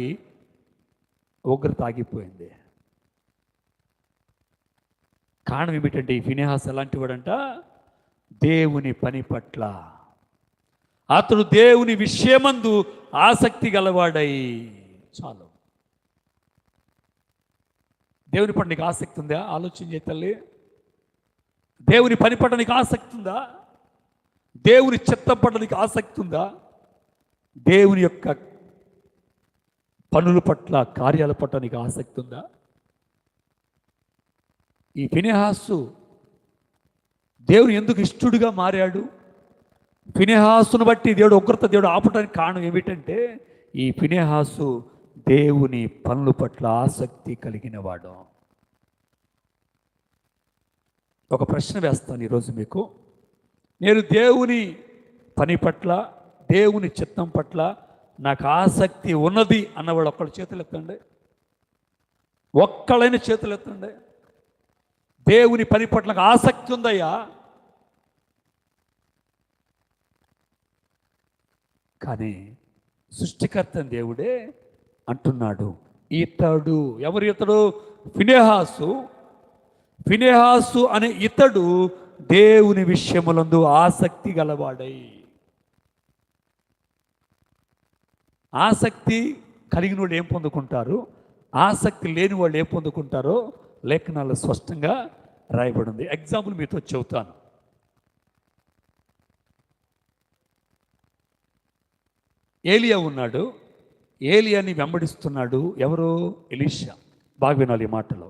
ఉగ్రత ఆగిపోయింది. కారణం ఏమిటంటే, ఈ ఫినెహాస్ ఎలాంటి వాడంట, దేవుని పని పట్ల అతడు దేవుని విషయమందు ఆసక్తి గలవాడై. చాలు. దేవుని పట్ల నీకు ఆసక్తి ఉందా? ఆలోచన చేయ తల్లి. దేవుని పని పట్ల నీకు ఆసక్తి ఉందా? దేవుని చిత్తం పట్ల నీకు ఆసక్తి ఉందా? దేవుని యొక్క పనుల పట్ల, కార్యాల పట్ల నీకు ఆసక్తి ఉందా? ఈ ఫినెహాసు దేవుని ఎందుకు ఇష్టడుగా మారాడు? ఫినెహాసును బట్టి దేవుడు ఆపటానికి కారణం ఏమిటంటే, ఈ ఫినెహాసు దేవుని పనుల పట్ల ఆసక్తి కలిగిన వాడు. ఒక ప్రశ్న వేస్తాను ఈరోజు మీకు. నేను దేవుని పని పట్ల, దేవుని చిత్తం పట్ల నాకు ఆసక్తి ఉన్నది అన్నవాడు ఒక్కళ్ళ చేతులు ఎత్తండి. ఒక్కళ్ళైన చేతులు ఎత్తండి. దేవుని పని పట్ల నాకు ఆసక్తి ఉందయ్యా. కానీ సృష్టికర్త దేవుడే అంటున్నాడు, ఇతడు, ఎవరు ఇతడు? ఫినెహాసు అనే ఇతడు దేవుని విషయములందు ఆసక్తి గలవాడై. ఆసక్తి కలిగిన వాళ్ళు ఏం పొందుకుంటారు, ఆసక్తి లేని వాళ్ళు ఏం పొందుకుంటారో లేఖనాలు స్పష్టంగా రాయబడింది. ఎగ్జాంపుల్ మీతో చెబుతాను. ఏలియా ఉన్నాడు. ఏలియాని వెంబడిస్తున్నాడు ఎవరు? ఎలీషా. బాగా వినాలి ఈ మాటలో.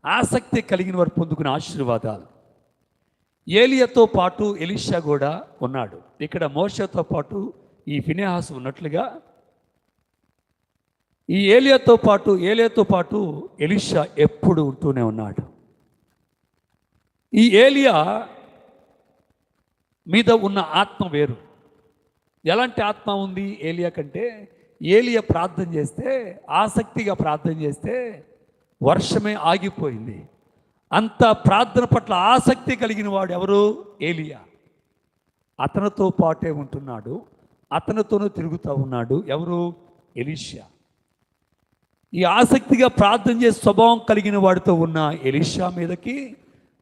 ఆసక్తి కలిగిన వారు పొందుకునే ఆశీర్వాదాలు. ఏలియాతో పాటు ఎలీషా కూడా ఉన్నాడు. ఇక్కడ మోషేతో పాటు ఈ ఫినెహాసు ఉన్నట్లుగా ఈ ఏలియాతో పాటు ఎలీషా ఎప్పుడు ఉంటూనే ఉన్నాడు. ఈ ఏలియా మీద ఉన్న ఆత్మ వేరు. ఎలాంటి ఆత్మ ఉంది ఏలియా కంటే? ఏలియా ప్రార్థన చేస్తే, ఆసక్తిగా ప్రార్థన చేస్తే వర్షమే ఆగిపోయింది. అంత ప్రార్థన పట్ల ఆసక్తి కలిగిన వాడు ఎవరు? ఏలియా. అతనితో పాటే ఉంటున్నాడు, అతనితోనూ తిరుగుతూ ఉన్నాడు. ఎవరు? ఎలీషా. ఈ ఆసక్తిగా ప్రార్థన చేసే స్వభావం కలిగిన వాడితో ఉన్న ఎలీషా మీదకి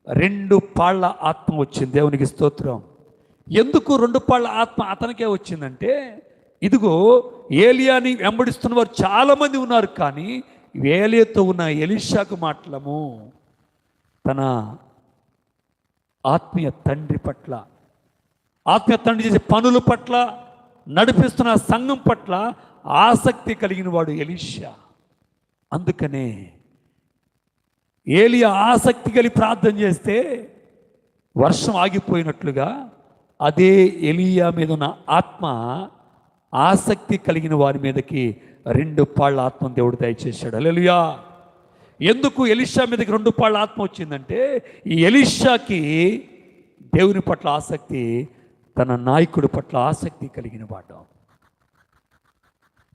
2 పాళ్ళ ఆత్మ వచ్చింది. దేవునికి స్తోత్రం. ఎందుకు 2 పాళ్ళ ఆత్మ అతనికే వచ్చిందంటే, ఇదిగో ఏలియాని వెంబడిస్తున్న వారు చాలామంది ఉన్నారు, కానీ ఏలియాతో ఉన్న ఎలీషాకు మాత్రము తన ఆత్మీయ తండ్రి పట్ల, ఆత్మీయ తండ్రి చేసే పనుల పట్ల, నడిపిస్తున్న సంఘం పట్ల ఆసక్తి కలిగిన వాడు ఎలీషా. అందుకనే ఏలియా ఆసక్తి కలిగి ప్రార్థన చేస్తే వర్షం ఆగిపోయినట్లుగా, అదే ఎలీయా మీద ఉన్న ఆత్మ ఆసక్తి కలిగిన వారి మీదకి 2 పాళ్ళ ఆత్మ దేవుడు దయచేశాడు. హల్లెలూయా. ఎందుకు ఎలీషా మీదకి 2 పాళ్ళ ఆత్మ వచ్చిందంటే, ఈ ఎలీషాకి దేవుని పట్ల ఆసక్తి, తన నాయకుడి పట్ల ఆసక్తి కలిగిన వాడు.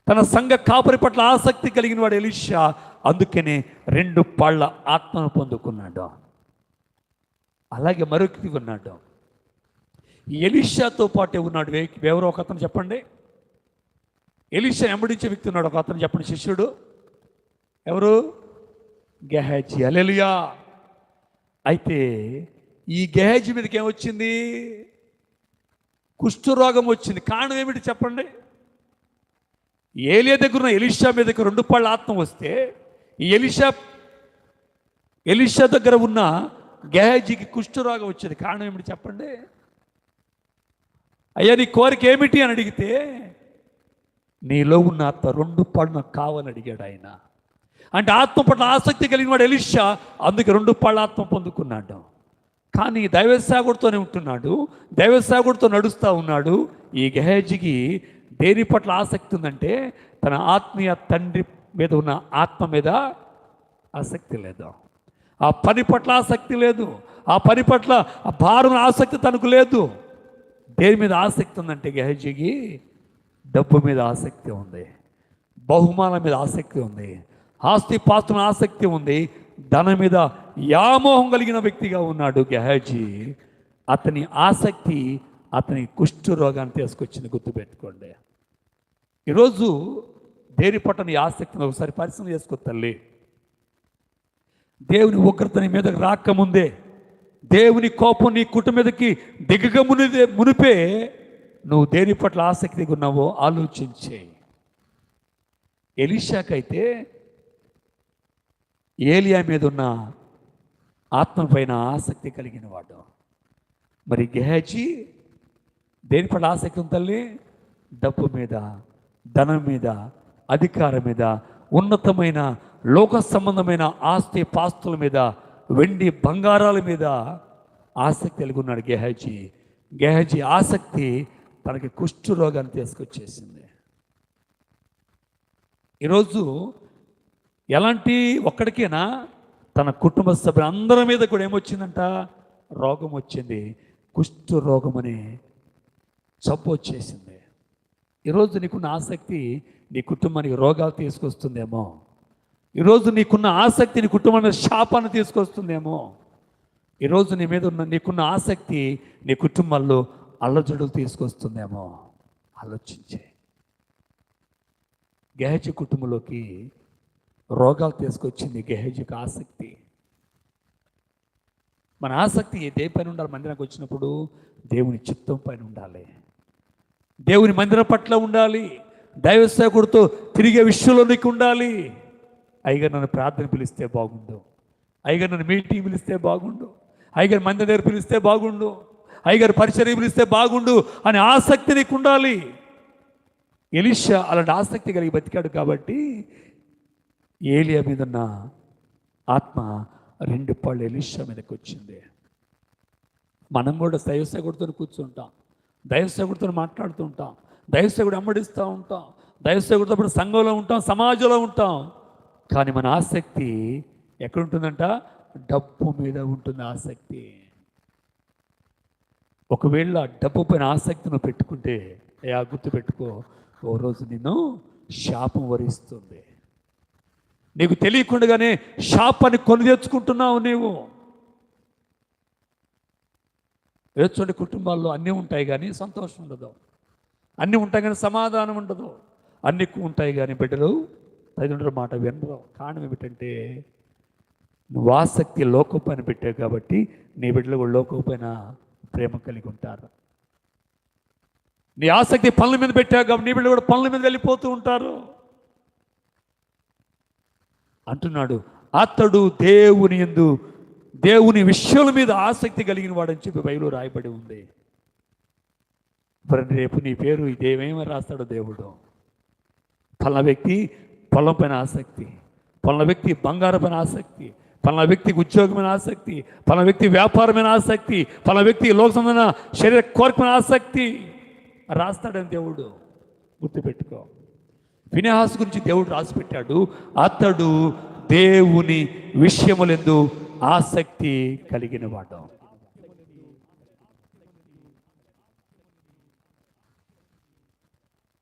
తన సంఘ కాపరి పట్ల ఆసక్తి కలిగిన వాడు ఎలీషా. అందుకనే 2 పాళ్ళ ఆత్మను పొందుకున్నాడు. అలాగే మరొకటి ఉన్నాడు, ఎలీషాతో పాటే ఉన్నాడు. ఎవరో ఒక అతను చెప్పండి. ఎలీషా వెంబడించే వ్యక్తి ఉన్నాడు, ఒక అతను చెప్పండి, శిష్యుడు ఎవరు? గెహాజీ. హల్లెలూయా. అయితే ఈ గెహాజీ మీదకి ఏమొచ్చింది? కుష్ఠరోగం వచ్చింది. కారణం ఏమిటి చెప్పండి? ఏలియా దగ్గర ఉన్న ఎలీషా మీదకి 2 పాళ్ళ ఆత్మ వస్తే ఈ ఎలీషా దగ్గర ఉన్న గెహాజీకి కుష్ఠరోగం వచ్చేది. కారణం ఏమిటి చెప్పండి? అయ్యా నీ కోరిక ఏమిటి అని అడిగితే, నీలో ఉన్న ఆత్మ 2 పాళ్ళు నాకు కావాలని అడిగాడు ఆయన. అంటే ఆత్మ పట్ల ఆసక్తి కలిగిన వాడు ఎలీషా, అందుకే 2 పాళ్ళ ఆత్మ పొందుకున్నాడు. కానీ దైవసేవకుడితోనే ఉంటున్నాడు, దైవసేవకుడితో నడుస్తూ ఉన్నాడు. ఈ గెహాజీకి దేని పట్ల ఆసక్తి ఉందంటే, తన ఆత్మీయ తండ్రి మీద ఉన్న ఆత్మ మీద ఆసక్తి లేదు, ఆ పని పట్ల ఆసక్తి లేదు, ఆ పని పట్ల ఆ భారం ఆసక్తి తనకు లేదు. దేని మీద ఆసక్తి ఉందంటే గెహాజీకి డబ్బు మీద ఆసక్తి ఉంది, బహుమానం మీద ఆసక్తి ఉంది, ఆస్తి పాస్తుల ఆసక్తి ఉంది, ధనం మీద వ్యామోహం కలిగిన వ్యక్తిగా ఉన్నాడు గెహాజీ. అతని ఆసక్తి అతని కుష్ఠ రోగాన్ని తీసుకొచ్చింది. గుర్తుపెట్టుకోండి. ఈరోజు దేని పట్ల నీ ఆసక్తిని ఒకసారి పరిశీలన చేసుకో తల్లి. దేవుని ఉగ్రత నీ మీదకి రాకముందే, దేవుని కోపం నీ కుటుంబం మీదకి దిగక మునిపే నువ్వు దేని పట్ల ఆసక్తిగా ఉన్నావో ఆలోచించే. ఎలీషాకైతే ఏలియా మీద ఉన్న ఆత్మ పైన ఆసక్తి కలిగిన వాడు. మరి గెహాజీ దేని పట్ల ఆసక్తి ఉంది తల్లి? డబ్బు మీద, ధనం మీద, అధికారం మీద, ఉన్నతమైన లోక సంబంధమైన ఆస్తి పాస్తుల మీద, వెండి బంగారాల మీద ఆసక్తి కలిగి ఉన్నాడు గెహాజీ. గెహాజీ ఆసక్తి తనకి కుష్ఠ రోగాన్ని తీసుకొచ్చేసింది. ఈరోజు ఎలాంటి ఒక్కడికైనా తన కుటుంబ సభ్యులందరి మీద కూడా ఏమొచ్చిందంట? రోగం వచ్చింది. కుష్ఠ రోగం అనే జబ్బు వచ్చేసింది. ఈరోజు నీకున్న ఆసక్తి నీ కుటుంబానికి రోగాలు తీసుకొస్తుందేమో. ఈరోజు నీకున్న ఆసక్తి నీ కుటుంబానికి శాపాన్ని తీసుకొస్తుందేమో. ఈరోజు నీ మీద ఉన్న నీకున్న ఆసక్తి నీ కుటుంబాల్లో అల్లజడులు తీసుకొస్తుందేమో. ఆలోచించే. గెహాజీ కుటుంబంలోకి రోగాలు తీసుకొచ్చింది గెహాజీకి ఆసక్తి. మన ఆసక్తి ఏ పైన ఉండాలి? మందిరానికి వచ్చినప్పుడు దేవుని చిత్తం పైన ఉండాలి, దేవుని మందిరం పట్ల ఉండాలి, దైవ సేవకుడితో తిరిగే విషయంలో నీకు ఉండాలి. అయ్యగారు నన్ను ప్రార్థన పిలిస్తే బాగుండు, అయ్యగారు నన్ను మీటింగ్ పిలిస్తే బాగుండు, అయ్యగారు మందిరం దగ్గర పిలిస్తే బాగుండు, అయ్యగారు పరిచర్య పిలిస్తే బాగుండు అనే ఆసక్తి నీకు ఉండాలి. ఎలీషా అలాంటి ఆసక్తి కలిగి బతికాడు కాబట్టి ఏలియా మీద ఉన్న ఆత్మ 2 పాళ్ళు ఎలీషా మీదకి వచ్చింది. మనం కూడా దైవసేవకుడితో కూర్చుంటాం, దైవసేవకుడితో మాట్లాడుతూ ఉంటాం, దైవసేవకుడు అమ్మడిస్తూ ఉంటాం, దైవసేవకుడితో పాటు సంఘంలో ఉంటాం, సమాజంలో ఉంటాం. కానీ మన ఆసక్తి ఎక్కడుంటుందంట? డబ్బు మీద ఉంటుంది ఆసక్తి. ఒకవేళ డబ్బు పైన ఆసక్తి నువ్వు పెట్టుకుంటే గుర్తుపెట్టుకో, ఓ రోజు నిన్ను శాపం వరిస్తుంది. నీకు తెలియకుండానే శాపాన్ని కొని తెచ్చుకుంటున్నావు నీవు. చూడండి, కుటుంబాల్లో అన్నీ ఉంటాయి కానీ సంతోషం ఉండదు, అన్నీ ఉంటాయి కానీ సమాధానం ఉండదు, అన్నీ ఉంటాయి కానీ బిడ్డలు తల్లిదండ్రుల మాట వినరు. కారణం ఏమిటంటే నువ్వు ఆసక్తి లోకం పైన పెట్టావు కాబట్టి నీ బిడ్డలు కూడా లోకం పైన ప్రేమ కలిగి ఉంటారు. నీ ఆసక్తి పనుల మీద పెట్టావు కాబట్టి నీ బిడ్డలు కూడా పనుల మీద వెళ్ళిపోతూ ఉంటారు. అంటున్నాడు, అతడు దేవుని యందు దేవుని విషయాల మీద ఆసక్తి కలిగిన వాడని చెప్పి బైబిల్లో రాయబడి ఉంది. రేపు నీ పేరు ఇదేమేమి రాస్తాడో దేవుడు. పలానా వ్యక్తి పొలం పైన ఆసక్తి, పలానా వ్యక్తి బంగారం పైన ఆసక్తి, పలానా వ్యక్తికి ఉద్యోగమైన ఆసక్తి, పలానా వ్యక్తి వ్యాపారమైన ఆసక్తి, పలానా వ్యక్తి లోక సంబంధమైన శరీర కోరికమైన ఆసక్తి రాస్తాడని దేవుడు. గుర్తుపెట్టుకో. ఫినెహాసు గురించి దేవుడు రాసి పెట్టాడు, అతడు దేవుని విషయములందు ఆసక్తి కలిగిన వాడు.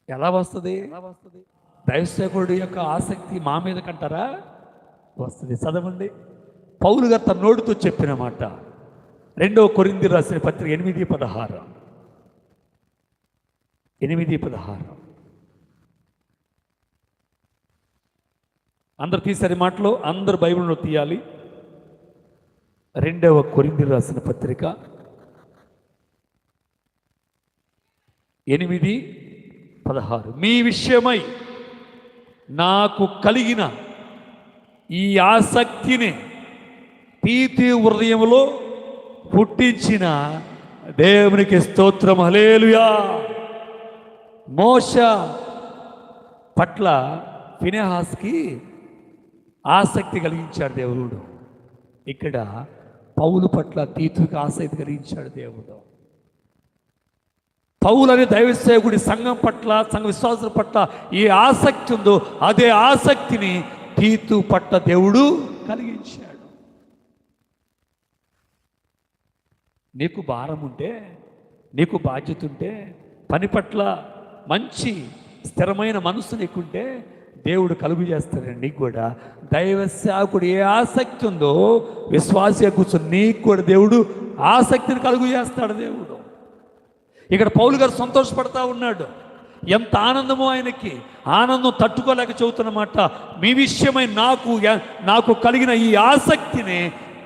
ఎలా వస్తుంది? దైవసేవకుడి యొక్క ఆసక్తి మా మీద కంటారా? వస్తుంది. చదవండి. పౌలు గారు తన నోటితో చెప్పిన మాట 2 కొరింథీయులకు రాసిన పత్రిక 8:16. 8:16. అందరు తీసారి మాటలో, అందరు బైబిల్లో తీయాలి. 2 కొరింథీయులకు రాసిన పత్రిక 8:16. మీ విషయమై నాకు కలిగిన ఈ ఆసక్తిని తీతి హృదయంలో పుట్టించిన దేవునికి స్తోత్రం. హల్లెలూయా. మోషే పట్ల ఫినెహాస్కి ఆసక్తి కలిగించాడు దేవుడు. ఇక్కడ పౌలు పట్ల తీతుకి ఆసక్తి కలిగించాడు దేవుడు. పౌలు అనే దైవ సేవకుడి సంఘం పట్ల, సంఘ విశ్వాసుల పట్ల ఏ ఆసక్తి ఉందో అదే ఆసక్తిని తీతు పట్ల దేవుడు కలిగించాడు. నీకు భారం ఉంటే, నీకు బాధ్యత ఉంటే, పని పట్ల మంచి స్థిరమైన మనసు నీకుంటే దేవుడు కలుగు చేస్తాడండి. నీకు కూడా దైవ సేవకుడు ఏ ఆసక్తి ఉందో విశ్వాస కూర్చొని నీకు కూడా దేవుడు ఆసక్తిని కలుగు చేస్తాడు దేవుడు. ఇక్కడ పౌలు గారు సంతోషపడతా ఉన్నాడు. ఎంత ఆనందమో ఆయనకి. ఆనందం తట్టుకోలేక చెబుతున్నమాట. మీ విషయమై నాకు కలిగిన ఈ ఆసక్తిని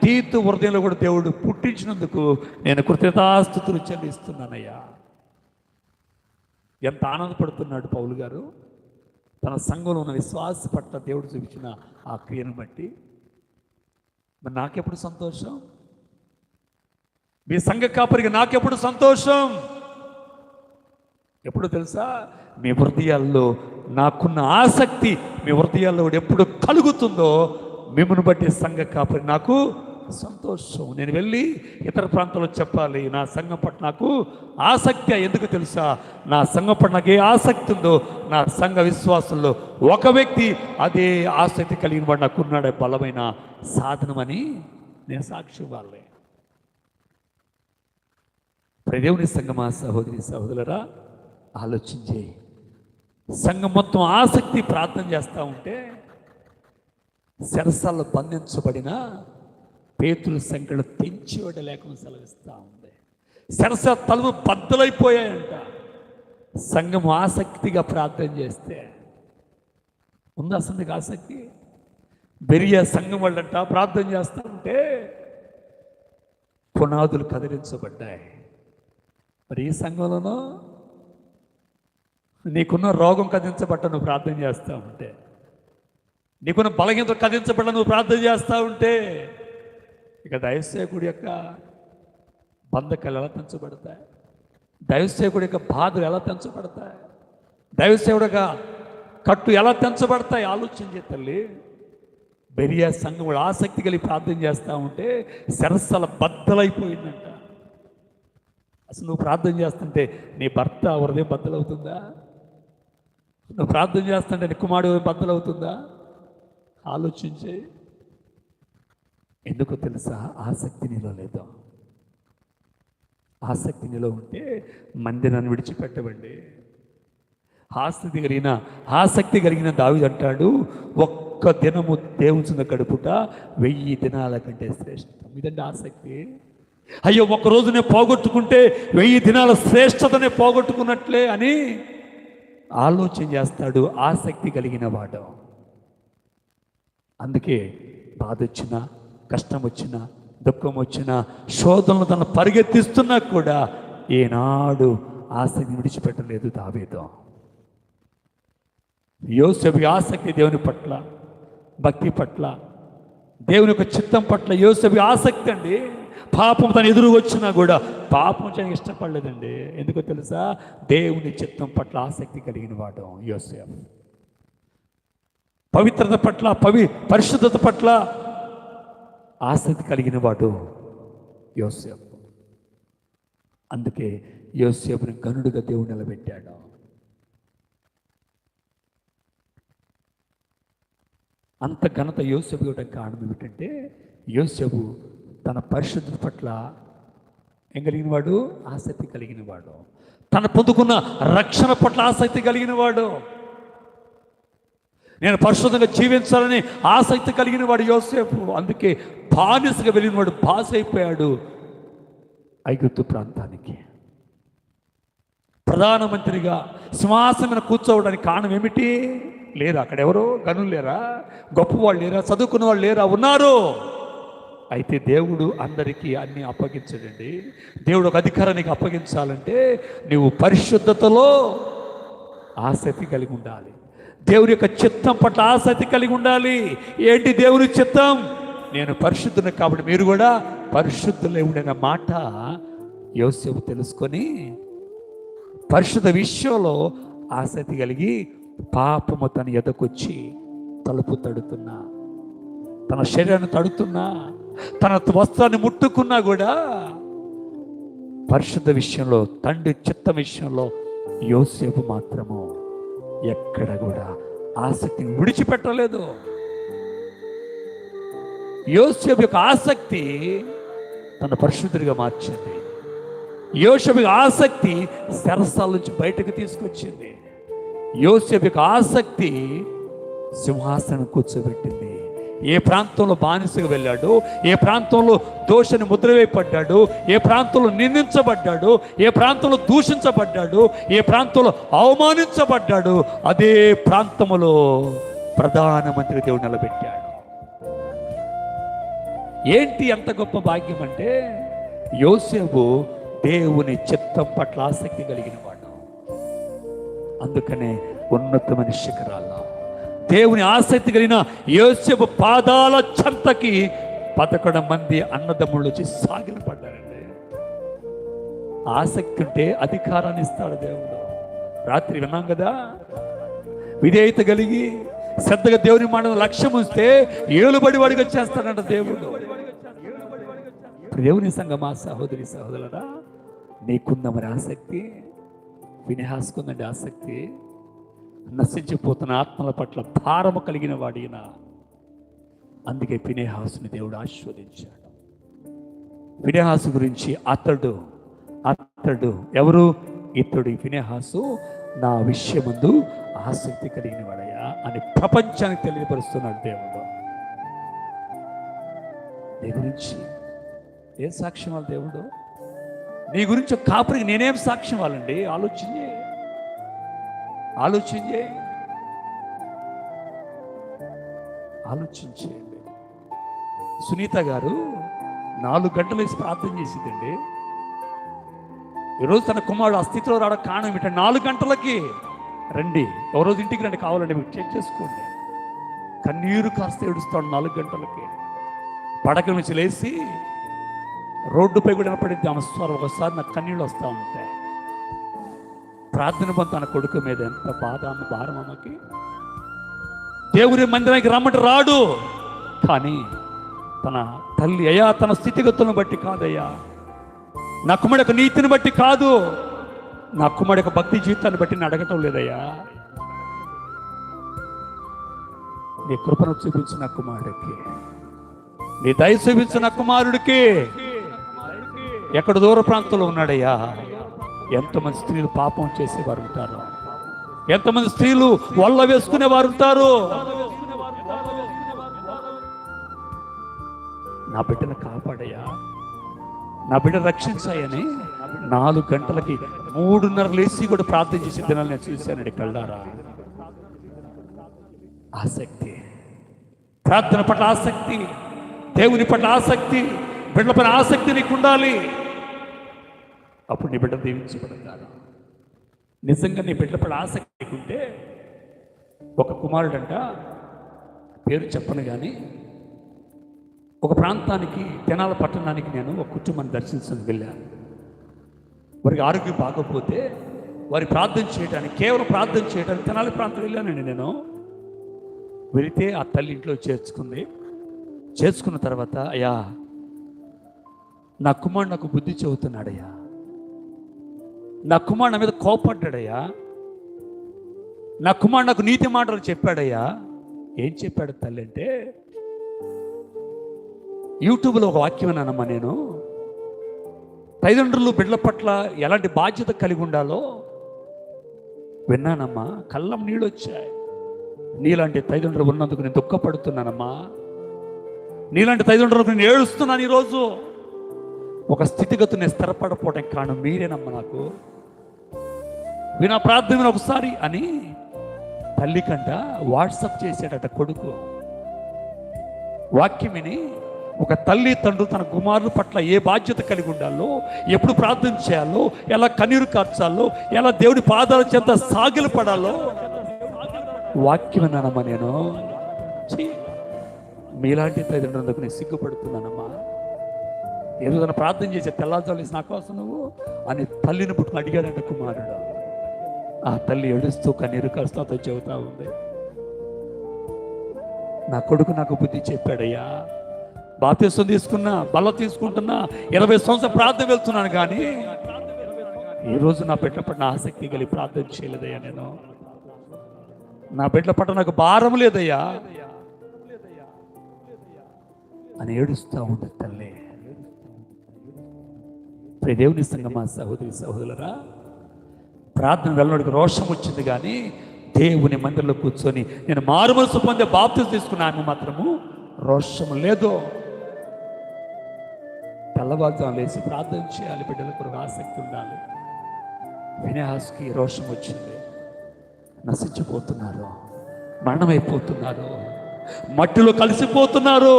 తీతు హృదయంలో కూడా దేవుడు పుట్టించినందుకు నేను కృతజ్ఞతాస్తుతులు చెల్లిస్తున్నానయ్యా. ఎంత ఆనందపడుతున్నాడు పౌలు గారు తన సంఘంలో ఉన్న విశ్వాస పట్ల దేవుడు చూపించిన ఆ క్రియను బట్టి. మరి నాకెప్పుడు సంతోషం? మీ సంఘ కాపరికి నాకెప్పుడు సంతోషం? ఎప్పుడు తెలుసా? మీ హృదయాల్లో నాకున్న ఆసక్తి మీ హృదయాల్లో ఎప్పుడు కలుగుతుందో మిమ్మల్ని బట్టి సంఘ కాపరి నాకు సంతోషం. నేను వెళ్ళి ఇతర ప్రాంతాల్లో చెప్పాలి నా సంఘం పట్ల నాకు ఆసక్తి. ఎందుకు తెలుసా? నా సంఘం పట్ల నాకు ఏ ఆసక్తి ఉందో నా సంఘ విశ్వాసంలో ఒక వ్యక్తి అదే ఆసక్తి కలిగిన వాడు నాకున్నాడే బలమైన సాధనమని నేను సాక్షి వాళ్ళే. దేవుని సంఘమా, సహోదరి సహోదరులరా, ఆలోచించే సంఘం మొత్తం ఆసక్తి ప్రార్థన చేస్తూ ఉంటే శరసాల్లో బంధించబడిన పేతుల సంఖ్యలు తెంచివడ లేకుండా సెలవిస్తూ ఉంది. శరస తలుపు బద్దలైపోయాయంట. సంఘం ఆసక్తిగా ప్రార్థన చేస్తే ఉంది అసలు ఆసక్తి. బెరియా సంఘం వాళ్ళంట ప్రార్థన చేస్తూ ఉంటే పునాదులు కదిలించబడ్డాయి. మరి ఈ సంఘంలోనూ నీకున్న రోగం కదిలించబట్ట నువ్వు ప్రార్థన చేస్తూ ఉంటే, నీకున్న బలహీనత కదిలించబడ్డ నువ్వు ప్రార్థన చేస్తూ ఉంటే, ఇక దైవసేవకుడి యొక్క బంధకాలు ఎలా తెంచబడతాయి? దైవసేవకుడి యొక్క బాధలు ఎలా తెంచబడతాయి? దైవసేవుడి యొక్క కట్టు ఎలా తెంచబడతాయి? ఆలోచించే తల్లి. బెరియా సంఘం కూడా ఆసక్తి కలిగి ప్రార్థన చేస్తూ ఉంటే శరస్సల బద్దలైపోయిందంట. అసలు నువ్వు ప్రార్థన చేస్తుంటే నీ భర్త హృదయం బద్దలవుతుందా? నువ్వు ప్రార్థన చేస్తుంటే నీ కుమారుడు బద్దలవుతుందా? ఆలోచించే. ఎందుకో తెలుసా? ఆసక్తి నీలో లేదు. ఆసక్తి నీలో ఉంటే మందిరాన్ని విడిచిపెట్టవండి. ఆసక్తి కలిగిన దావీదు అంటాడు, ఒక్క దినము దేవుని గడుపుట 1000 దినాల కంటే శ్రేష్టం. ఇదండి ఆసక్తి. అయ్యో ఒక్క రోజునే పోగొట్టుకుంటే 1000 దినాల శ్రేష్టతనే పోగొట్టుకున్నట్లే అని ఆలోచన చేస్తాడు ఆసక్తి కలిగిన వాడు. అందుకే బాధ వచ్చినా, కష్టం వచ్చినా, దుఃఖం వచ్చినా, శోధనలు తను పరిగెత్తిస్తున్నా కూడా ఏనాడు ఆసక్తి విడిచిపెట్టలేదు దావీదు. యోసేపు ఆసక్తి దేవుని పట్ల, భక్తి పట్ల, దేవుని యొక్క చిత్తం పట్ల యోసేపు ఆసక్తి అండి. పాపం తను ఎదురు వచ్చినా కూడా పాపం చేయడానికి ఇష్టపడలేదండి. ఎందుకో తెలుసా? దేవుని చిత్తం పట్ల ఆసక్తి కలిగిన వాడు యోసేపు. పవిత్రత పట్ల, పరిశుద్ధత పట్ల ఆసక్తి కలిగిన వాడు యోసేపు. అందుకే యోసేపుని గనుడుగా దేవుడు నిలబెట్టాడు. అంత ఘనత యోసేపు ఇవ్వడానికి కారణం ఏమిటంటే యోసేపు తన పరిశుద్ధత పట్ల ఏం కలిగిన వాడు? ఆసక్తి కలిగిన వాడు. తను పొందుకున్న రక్షణ పట్ల ఆసక్తి కలిగిన వాడు. నేను పరిశుద్ధంగా జీవించాలని ఆసక్తి కలిగిన వాడు యోసేపు. అందుకే బానిసగా వెళ్ళిన వాడు బాస్ అయిపోయాడు ఐగుప్తు ప్రాంతానికి. ప్రధానమంత్రిగా సింహాసనం మీద కూర్చోవడానికి కారణం ఏమిటి? లేరా అక్కడ ఎవరు గనులు లేరా, గొప్పవాళ్ళు లేరా, చదువుకున్న వాళ్ళు లేరా? ఉన్నారు. అయితే దేవుడు అందరికీ అన్ని అప్పగించడండి. దేవుడు ఒక అధికారానికి అప్పగించాలంటే నువ్వు పరిశుద్ధతలో ఆసక్తి కలిగి ఉండాలి. దేవుని యొక్క చిత్తం పట్ల ఆసక్తి కలిగి ఉండాలి. ఏంటి దేవుని చిత్తం? నేను పరిశుద్ధుని కాబట్టి మీరు కూడా పరిశుద్ధులే ఉండేన మాట యోసేపు తెలుసుకొని పరిశుద్ధ విషయంలో ఆసక్తి కలిగి పాపము తన ఎదకొచ్చి తలుపు తడుతున్నా, తన శరీరాన్ని తడుతున్నా, తన వస్త్రాన్ని ముట్టుకున్నా కూడా పరిశుద్ధ విషయంలో, తండ్రి చిత్తం విషయంలో యోసేపు మాత్రము ఎక్కడ కూడా ఆసక్తిని విడిచిపెట్టలేదు. యోసేపు యొక్క ఆసక్తి తన పరిశుద్ధుడిగా మార్చింది. యోసేపు యొక్క ఆసక్తి సరసాల నుంచి బయటకు తీసుకొచ్చింది. యోసేపు యొక్క ఆసక్తి సింహాసనం కూర్చోబెట్టింది. ఏ ప్రాంతంలో బానిసగా వెళ్ళాడు, ఏ ప్రాంతంలో దోషని ముద్రవేయబడ్డాడు, ఏ ప్రాంతంలో నిందించబడ్డాడు, ఏ ప్రాంతంలో దూషించబడ్డాడు, ఏ ప్రాంతంలో అవమానించబడ్డాడు, అదే ప్రాంతములో ప్రధానమంత్రి దేవుడు నిలబెట్టాడు. ఏంటి ఎంత గొప్ప భాగ్యం అంటే యోసేపు దేవుని చిత్తం పట్ల ఆసక్తి కలిగిన వాడు. అందుకనే ఉన్నతమైన శిఖరాల్లో దేవుని ఆసక్తి కలిగిన యోసేపు పాదాల చెంతకి 11 మంది అన్నదమ్ముళ్ళు వచ్చి సాగిల పడ్డారండి. ఆసక్తి ఉంటే అధికారాన్ని ఇస్తాడు దేవుడు. రాత్రి విన్నాం కదా, విధేయత కలిగి శ్రద్ధగా దేవుని మాట లక్ష్యం ఉంచితే ఏలుబడి వాడిగా చేస్తాడంట దేవుడు. దేవుని సంగమా సహోదరి సహోదరులారా, నీకుందా మరి ఆసక్తి? ఫినెహాసుకుందండి ఆసక్తి. నశించిపోతున్న ఆత్మల పట్ల భారము కలిగిన వాడిన. అందుకే ఫినెహాసుని దేవుడు ఆశీర్వదించాడు. ఫినెహాసు గురించి అతడు ఎవరు? ఇతడు ఫినెహాసు నా విషయమందు ఆసక్తి కలిగిన వాడయ్యా అని ప్రపంచానికి తెలియపరుస్తున్నాడు దేవుడు. నీ గురించి ఏం సాక్ష్యం వాళ్ళు దేవుడు? నీ గురించి కాపురికి నేనేం సాక్ష్యం వాళ్ళండి? ఆలోచించేయండి. సునీత గారు 4 గంటలు వేసి ప్రార్థన చేసిందండి. ఈరోజు తన కుమారుడు ఆ స్థితిలో రావడం కారణం ఏమిటంటే 4 గంటలకి రండి, ఒక రోజు ఇంటికి రండి, కావాలండి మీకు చెక్ చేసుకోండి. కన్నీరు కాస్త ఏడుస్తాడు 4 గంటలకి. పడక నుంచి లేచి రోడ్డుపై కూడా పడింది ఆమె స్వరం. ఒకసారి నాకు కన్నీళ్ళు వస్తూ ఉంటాయి. ప్రార్థన పొంది తన కొడుకు మీద ఎంత బాధ, భారం అమ్మకి. దేవుని మందిరానికి రమ్మటి రాడు, కానీ తన తల్లి అయ్యా తన స్థితిగతులను బట్టి కాదయ్యా, నా కుమారుడి యొక్క నీతిని బట్టి కాదు, నా కుమారుడి యొక్క భక్తి జీవితాన్ని బట్టి నేను అడగటం లేదయ్యా, నీ కృపను చూపించిన కుమారుడికి, నీ దయ చూపించిన కుమారుడికి. ఎక్కడ దూర ప్రాంతంలో ఉన్నాడయ్యా. ఎంతమంది స్త్రీలు పాపం చేసేవారు ఉంటారు, ఎంతమంది స్త్రీలు వల్ల వేసుకునేవారు ఉంటారు. నా బిడ్డను కాపాడయ్యా, నా బిడ్డ రక్షించాయని 4 గంటలకి 3:30 లేచి కూడా ప్రార్థన చేసే దినాలు నేను చూశానండి కళ్ళారా. ఆసక్తి, ప్రార్థన పట్ల ఆసక్తి, దేవుని పట్ల ఆసక్తి, బిడ్డల పైన ఆసక్తి నీకు ఉండాలి. అప్పుడు నీ బిడ్డ దీవించబడతారు. నిజంగా నీ బిడ్డల పట్ల ఆసక్తి ఉంటే, ఒక కుమారుడంట పేరు చెప్పను కానీ ఒక ప్రాంతానికి, తెనాల పట్టణానికి నేను ఒక కుటుంబాన్ని దర్శించడానికి వెళ్ళాను. వారికి ఆరోగ్యం బాగోకపోతే వారి ప్రార్థన చేయడానికి, కేవలం ప్రార్థన చేయడానికి తెనాలి ప్రాంతం వెళ్ళానండి నేను. వెళితే ఆ తల్లి ఇంట్లో చేర్చుకున్న తర్వాత, అయ్యా నా కుమారుడు నాకు బుద్ధి చెబుతున్నాడయ్యా, నా కుమారుడు నా మీద కోపడ్డాడయ్యా, నా కుమారుడు నాకు నీతి మాటలు చెప్పాడయ్యా. ఏం చెప్పాడు తల్లి అంటే, యూట్యూబ్లో ఒక వాక్యం విన్నానమ్మా నేను, తల్లిదండ్రులు బిడ్డల పట్ల ఎలాంటి బాధ్యత కలిగి ఉండాలో విన్నానమ్మా. కళ్ళం నీళ్ళు వచ్చాయి. నీలాంటి తల్లిదండ్రులు ఉన్నందుకు నేను దుఃఖపడుతున్నానమ్మా. నీలాంటి తల్లిదండ్రులకు నేను ఏడుస్తున్నాను. ఈరోజు ఒక స్థితిగతిని స్థిరపడపోవడం కారణం మీరేనమ్మా. నాకు వినా ప్రార్థన ఒకసారి అని తల్లి కంట వాట్సాప్ చేశాడట కొడుకు. వాక్యం విని ఒక తల్లి తండ్రి తన కుమారుల పట్ల ఏ బాధ్యత కలిగి ఉండాలో, ఎప్పుడు ప్రార్థన చేయాలో, ఎలా కన్నీరు కార్చాలో, ఎలా దేవుడి పాదాల చెంత సాగిలు పడాలో వాక్యం విన్నానమ్మా. నేను మీలాంటి తల్లిదండ్రులకు నేను సిగ్గుపడుతున్నానమ్మా. ఏదో తన ప్రార్థన చేసే తెల్లాజాలు నా కోసం నువ్వు అని తల్లిని పుట్టుకుని అడిగాడంట కుమారుడు. ఆ తల్లి ఏడుస్తూ కన్నీరు కష్టాలతో చెబుతా ఉంది, నా కొడుకు నాకు బుద్ధి చెప్పాడయ్యా. బాప్తిసం తీసుకున్నా, బల్ల తీసుకుంటున్నా, 20 సంవత్సరాలు ప్రార్థన వెళ్తున్నాను, కానీ ఈరోజు నా బిడ్డ పట్ల ఆసక్తి కలిగి ప్రార్థన చేయలేదయ్యా. నేను నా బిడ్డ పట్ల నాకు భారం లేదయ్యా అని ఏడుస్తూ ఉంది తల్లి. దేవుని సంగమా, సహోదరి సహోదరులరా, ప్రార్థన వెళ్ళడానికి రోషం వచ్చింది, కానీ దేవుని మందిరంలో కూర్చొని నేను మారుమనసు పొందే బాప్తిసం తీసుకున్నాను మాత్రము రోషం లేదు. తెల్లవారుజాము లేచి ప్రార్థన చేయాలి, బిడ్డల కొరకు ఆసక్తి ఉండాలి. ఫినెహాసుకి రోషం వచ్చింది. నశించిపోతున్నారు, మరణమైపోతున్నారు, మట్టిలో కలిసిపోతున్నారు.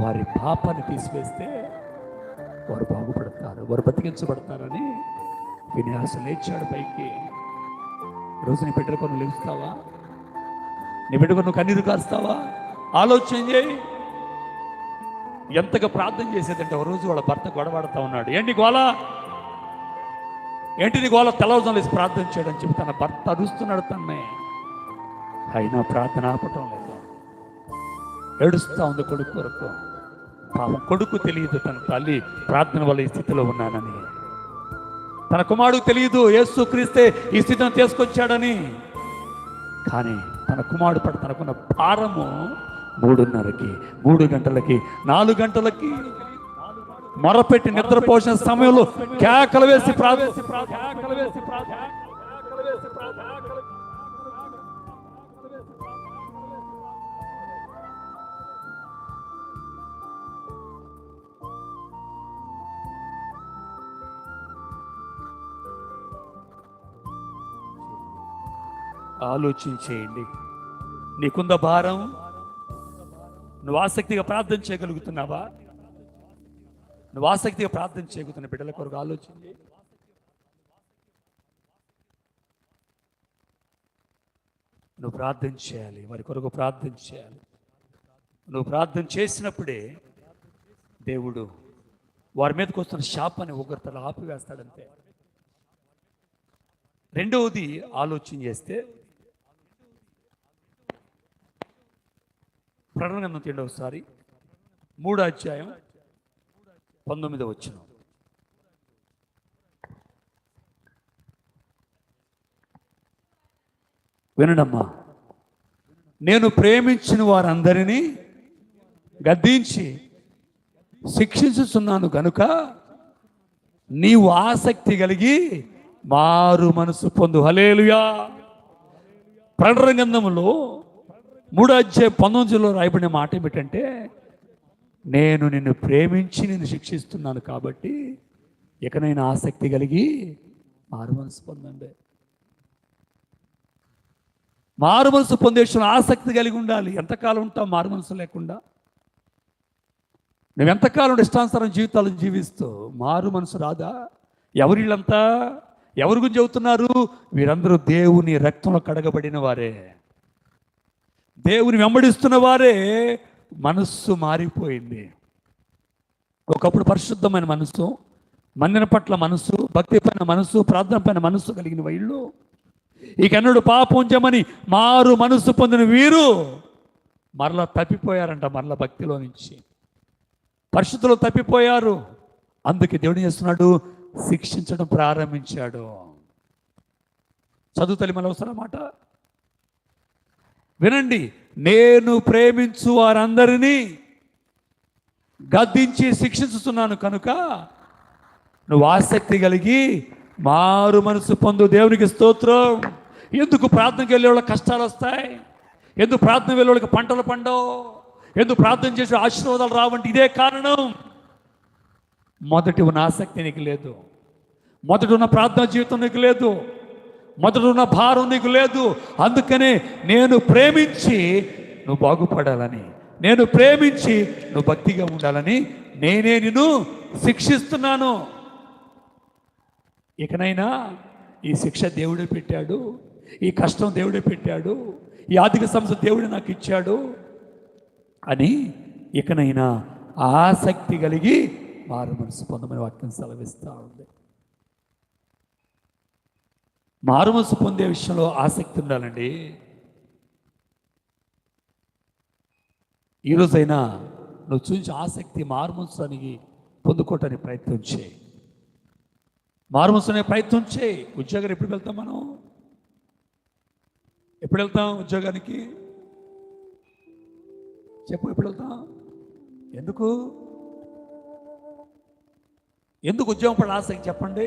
వారి పాపాన్ని తీసివేస్తే వారు బాగుపడతారు, వారు బతికించబడతారని ఫినెహాసు లేచాడు పైకి. రోజు నీ బిడ్డల కొను లేస్తావా? నీ బిడ్డ కొను కన్నీరు కాస్తావా? ఆలోచన చేయి. ఎంతగా ప్రార్థన చేసేదంటే ఒక రోజు వాళ్ళ భర్త గొడవడుతూ ఉన్నాడు. ఏంటి గోళ, ఏంటి నీ గోళ? తెల్లవారుజాము లేసి ప్రార్థన చేయడం చెప్పి తన భర్త అరుస్తున్నాడు తన్నే. అయినా ప్రార్థన ఆపటం లేదు, ఏడుస్తూ ఉంది కొడుకు కొరకు. పాపం కొడుకు తెలియదు తన తల్లి ప్రార్థన వల్ల ఈ స్థితిలో ఉన్నానని. తన కుమారుడికి తెలియదు యేసు క్రీస్తే ఈ స్థితిని తీసుకొచ్చాడని. కానీ తన కుమారుడు పట్ల తనకున్న భారము 3:30కి, 3 గంటలకి, 4 గంటలకి మొరపెట్టి నిద్రపోసిన సమయంలో కేకలు వేసి ఆలోచించేయండి. నీకుంద భారం, నువ్వు ఆసక్తిగా ప్రార్థన చేయగలుగుతున్నావా? నువ్వు ఆసక్తిగా ప్రార్థన చేయగలుగుతున్న బిడ్డల కొరకు ఆలోచించి నువ్వు ప్రార్థన చేయాలి, వారి కొరకు ప్రార్థన చేయాలి. నువ్వు ప్రార్థన చేసినప్పుడే దేవుడు వారి మీదకి వస్తున్న శాపాన్ని ఉగ్రతలు ఆపివేస్తాడంతే. రెండవది ఆలోచన చేస్తే ప్రకటన గ్రంథం తీయండి ఒకసారి, 3వ అధ్యాయం 19వ వచనం. వినడమ్మా, నేను ప్రేమించిన వారందరినీ గద్దించి శిక్షించుచున్నాను కనుక నీవు ఆసక్తి కలిగి మారు మనసు పొందు. హల్లెలూయా. ప్రకటన గ్రంథంలో 3వ అధ్యాయం 19లో రాయబడిన మాట ఏమిటంటే, నేను నిన్ను ప్రేమించి నిన్ను శిక్షిస్తున్నాను కాబట్టి ఇకనైనా ఆసక్తి కలిగి మారు మనసు పొందండి. మారు మనసు పొందే ఆసక్తి కలిగి ఉండాలి. ఎంతకాలం ఉంటావు మారు మనసు లేకుండా? నువ్వు ఎంతకాలం ఇష్టానుసారం జీవితాలను జీవిస్తూ మారు మనసు రాదా? ఎవరిళ్ళంతా ఎవరి గురించి చెబుతున్నారు? వీరందరూ దేవుని రక్తంలో కడగబడిన వారే, దేవుని వెంబడిస్తున్న వారే. మనస్సు మారిపోయింది. ఒకప్పుడు పరిశుద్ధమైన మనస్సు, మందిరం పట్ల మనస్సు, భక్తి పైన మనస్సు, ప్రార్థన పైన మనస్సు కలిగిన వీళ్ళు ఇకన్నుడు పాపం చేయమని మారు మనస్సు పొందిన వీరు మరలా తప్పిపోయారంట. మరలా భక్తిలో నుంచి పరిశుద్ధులు తప్పిపోయారు. అందుకే దేవుడు చేస్తున్నాడు, శిక్షించడం ప్రారంభించాడు. చదువుతలి మన అవసరం మాట వినండి. నేను ప్రేమించు వారందరినీ గద్దించి శిక్షిస్తున్నాను కనుక నువ్వు ఆసక్తి కలిగి మారు మనసు పొందు. దేవునికి స్తోత్రం. ఎందుకు ప్రార్థనకి వెళ్ళే వాళ్ళకి కష్టాలు వస్తాయి? ఎందుకు ప్రార్థన వెళ్ళే వాళ్ళకి పంటలు పండవు? ఎందుకు ప్రార్థన చేసే ఆశీర్వాదాలు రావంటే ఇదే కారణం. మొదటి ఉన్న ఆసక్తి నీకు లేదు, మొదటి ఉన్న ప్రార్థన జీవితం నీకు లేదు, మొదటి ఉన్న భారం నీకు లేదు. అందుకనే నేను ప్రేమించి నువ్వు బాగుపడాలని, నేను ప్రేమించి నువ్వు భక్తిగా ఉండాలని నేనే నిన్ను శిక్షిస్తున్నాను. ఇకనైనా ఈ శిక్ష దేవుడే పెట్టాడు, ఈ కష్టం దేవుడే పెట్టాడు, ఈ ఆర్థిక సమస్య దేవుడే నాకు ఇచ్చాడు అని ఇకనైనా ఆసక్తి కలిగి మారు మనసు పొందమని వాక్యం సెలవిస్తూ ఉంది. మారు మనసు పొందే విషయంలో ఆసక్తి ఉండాలండి. ఈరోజైనా నువ్వు చూసి ఆసక్తి మారు మనసునికి పొందుకోవటానికి ప్రయత్నం చేయి, మారు మనసు అనే ప్రయత్నం చేయి. ఉద్యోగానికి ఎప్పుడు వెళ్తాం మనం? ఎప్పుడు వెళ్తాం ఉద్యోగానికి? చెప్పు, ఎప్పుడు వెళ్తాం? ఎందుకు ఉద్యోగం పట్ల ఆసక్తి చెప్పండి?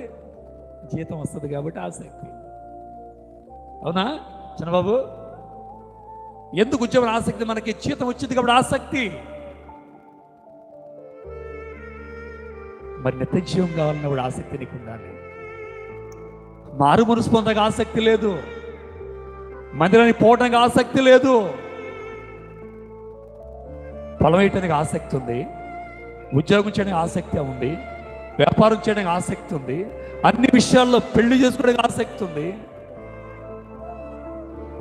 జీతం వస్తుంది కాబట్టి ఆసక్తి. అవునా చిన్నబాబు? ఎందుకు ఉద్యోగం ఆసక్తి? మనకి జీతం వచ్చింది కాబట్టి ఆసక్తి. మరి నిత్య జీవం కావాలన్న కూడా ఆసక్తి నీకు ఉండాలి. మారు మనసు పొందక ఆసక్తి లేదు, మందిరానికి పోవడానికి ఆసక్తి లేదు, పొలం వేయటానికి ఆసక్తి ఉంది, ఉద్యోగం చేయడానికి ఆసక్తి ఉంది, వ్యాపారం చేయడానికి ఆసక్తి ఉంది, అన్ని విషయాల్లో పెళ్లి చేసుకోవడానికి ఆసక్తి ఉంది,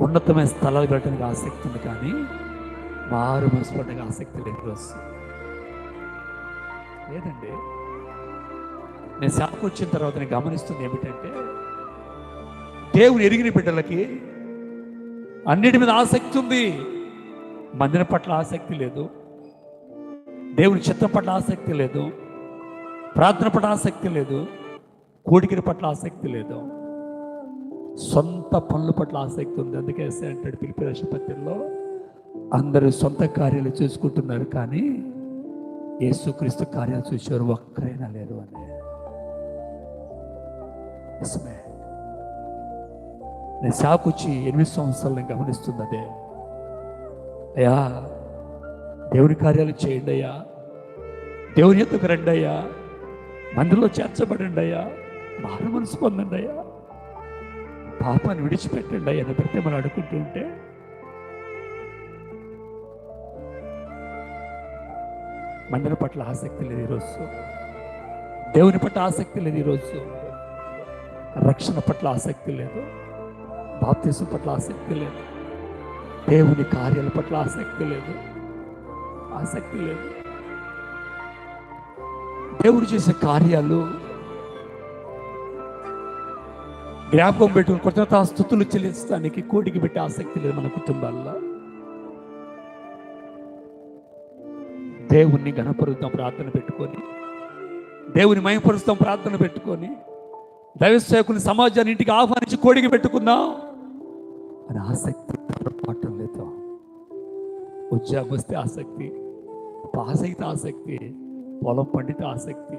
ఉన్నతమైన స్థలాలు పెట్టడానికి ఆసక్తి ఉంది. కానీ మారు మనసు పడడానికి ఆసక్తి లేదు లేదండి. నేను శాఖకు వచ్చిన తర్వాత నేను గమనిస్తుంది ఏమిటంటే, దేవుని ఎరిగిన బిడ్డలకి అన్నిటి మీద ఆసక్తి ఉంది, మందిరం పట్ల ఆసక్తి లేదు, దేవుని చిత్తం పట్ల ఆసక్తి లేదు, ప్రార్థన పట్ల ఆసక్తి లేదు, కోడికిరి పట్ల ఆసక్తి లేదు, సొంత పనుల పట్ల ఆసక్తి ఉంది. అందుకే అంటాడు ఫిలిప్పీ రాసిన పత్రికలో, అందరూ సొంత కార్యాలు చూసుకుంటున్నారు కానీ యేసుక్రీస్తు కార్యాలు చూసేవారు ఒక్కరైనా లేరు అని. నేను సాకొచ్చి 8 సంవత్సరాలు నేను గమనిస్తుంది అదే. అయ్యా దేవుని కార్యాలు చేయండి అయ్యా, దేవుని ఎత్తుకు రండి అయ్యా, మందిరంలో చేర్చబడండి అయ్యా, మారు మనసు పొందండి అయ్యా, పాపాన్ని విడిచిపెట్టండి అయ్యా అని పెడితే మనం అడుగుతూ ఉంటే మందిరం పట్ల ఆసక్తి లేదు ఈరోజు, దేవుని పట్ల ఆసక్తి లేదు ఈరోజు, రక్షణ పట్ల ఆసక్తి లేదు, బాప్తిసం పట్ల ఆసక్తి లేదు, దేవుని కార్యాల పట్ల ఆసక్తి లేదు. దేవుడు చేసే కార్యాలు జ్ఞాపకం పెట్టుకుని కృతజ్ఞతాస్తుతులు చెల్లించడానికి కోటికి పెట్టే ఆసక్తి లేదు మన కుటుంబాల్లో. దేవుణ్ణి ఘనపరుస్తాం ప్రార్థన పెట్టుకొని, దేవుని మహిమపరుస్తాం ప్రార్థన పెట్టుకొని, దైవ సేవకుని సమాజాన్ని ఇంటికి ఆహ్వానించి కోడికి పెట్టుకుందాం అని ఆసక్తి పాఠం లేదు. ఉద్యోగం వస్తే ఆసక్తి, పాస్ అయితే ఆసక్తి, పొలం పండితే ఆసక్తి,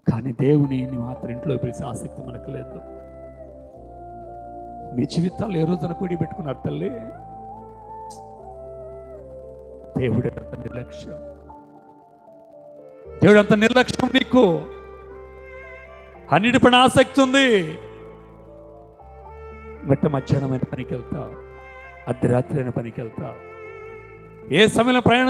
కానీ దేవుని మాత్రం ఇంట్లో పిలిచే ఆసక్తి మనకు లేదు. మీ జీవితాలు ఏ రోజున కూడి పెట్టుకున్నారు తల్లి? దేవుడు అంత నిర్లక్ష్యం, దేవుడు అంత నిర్లక్ష్యం. నీకు అన్నిటి పైన ఆసక్తి ఉంది, మిట్ట మధ్యాహ్నమైన పనికి వెళ్తావు, అర్ధరాత్రి అయిన పనికి వెళ్తావు, ఏ సమయంలో ప్రయాణం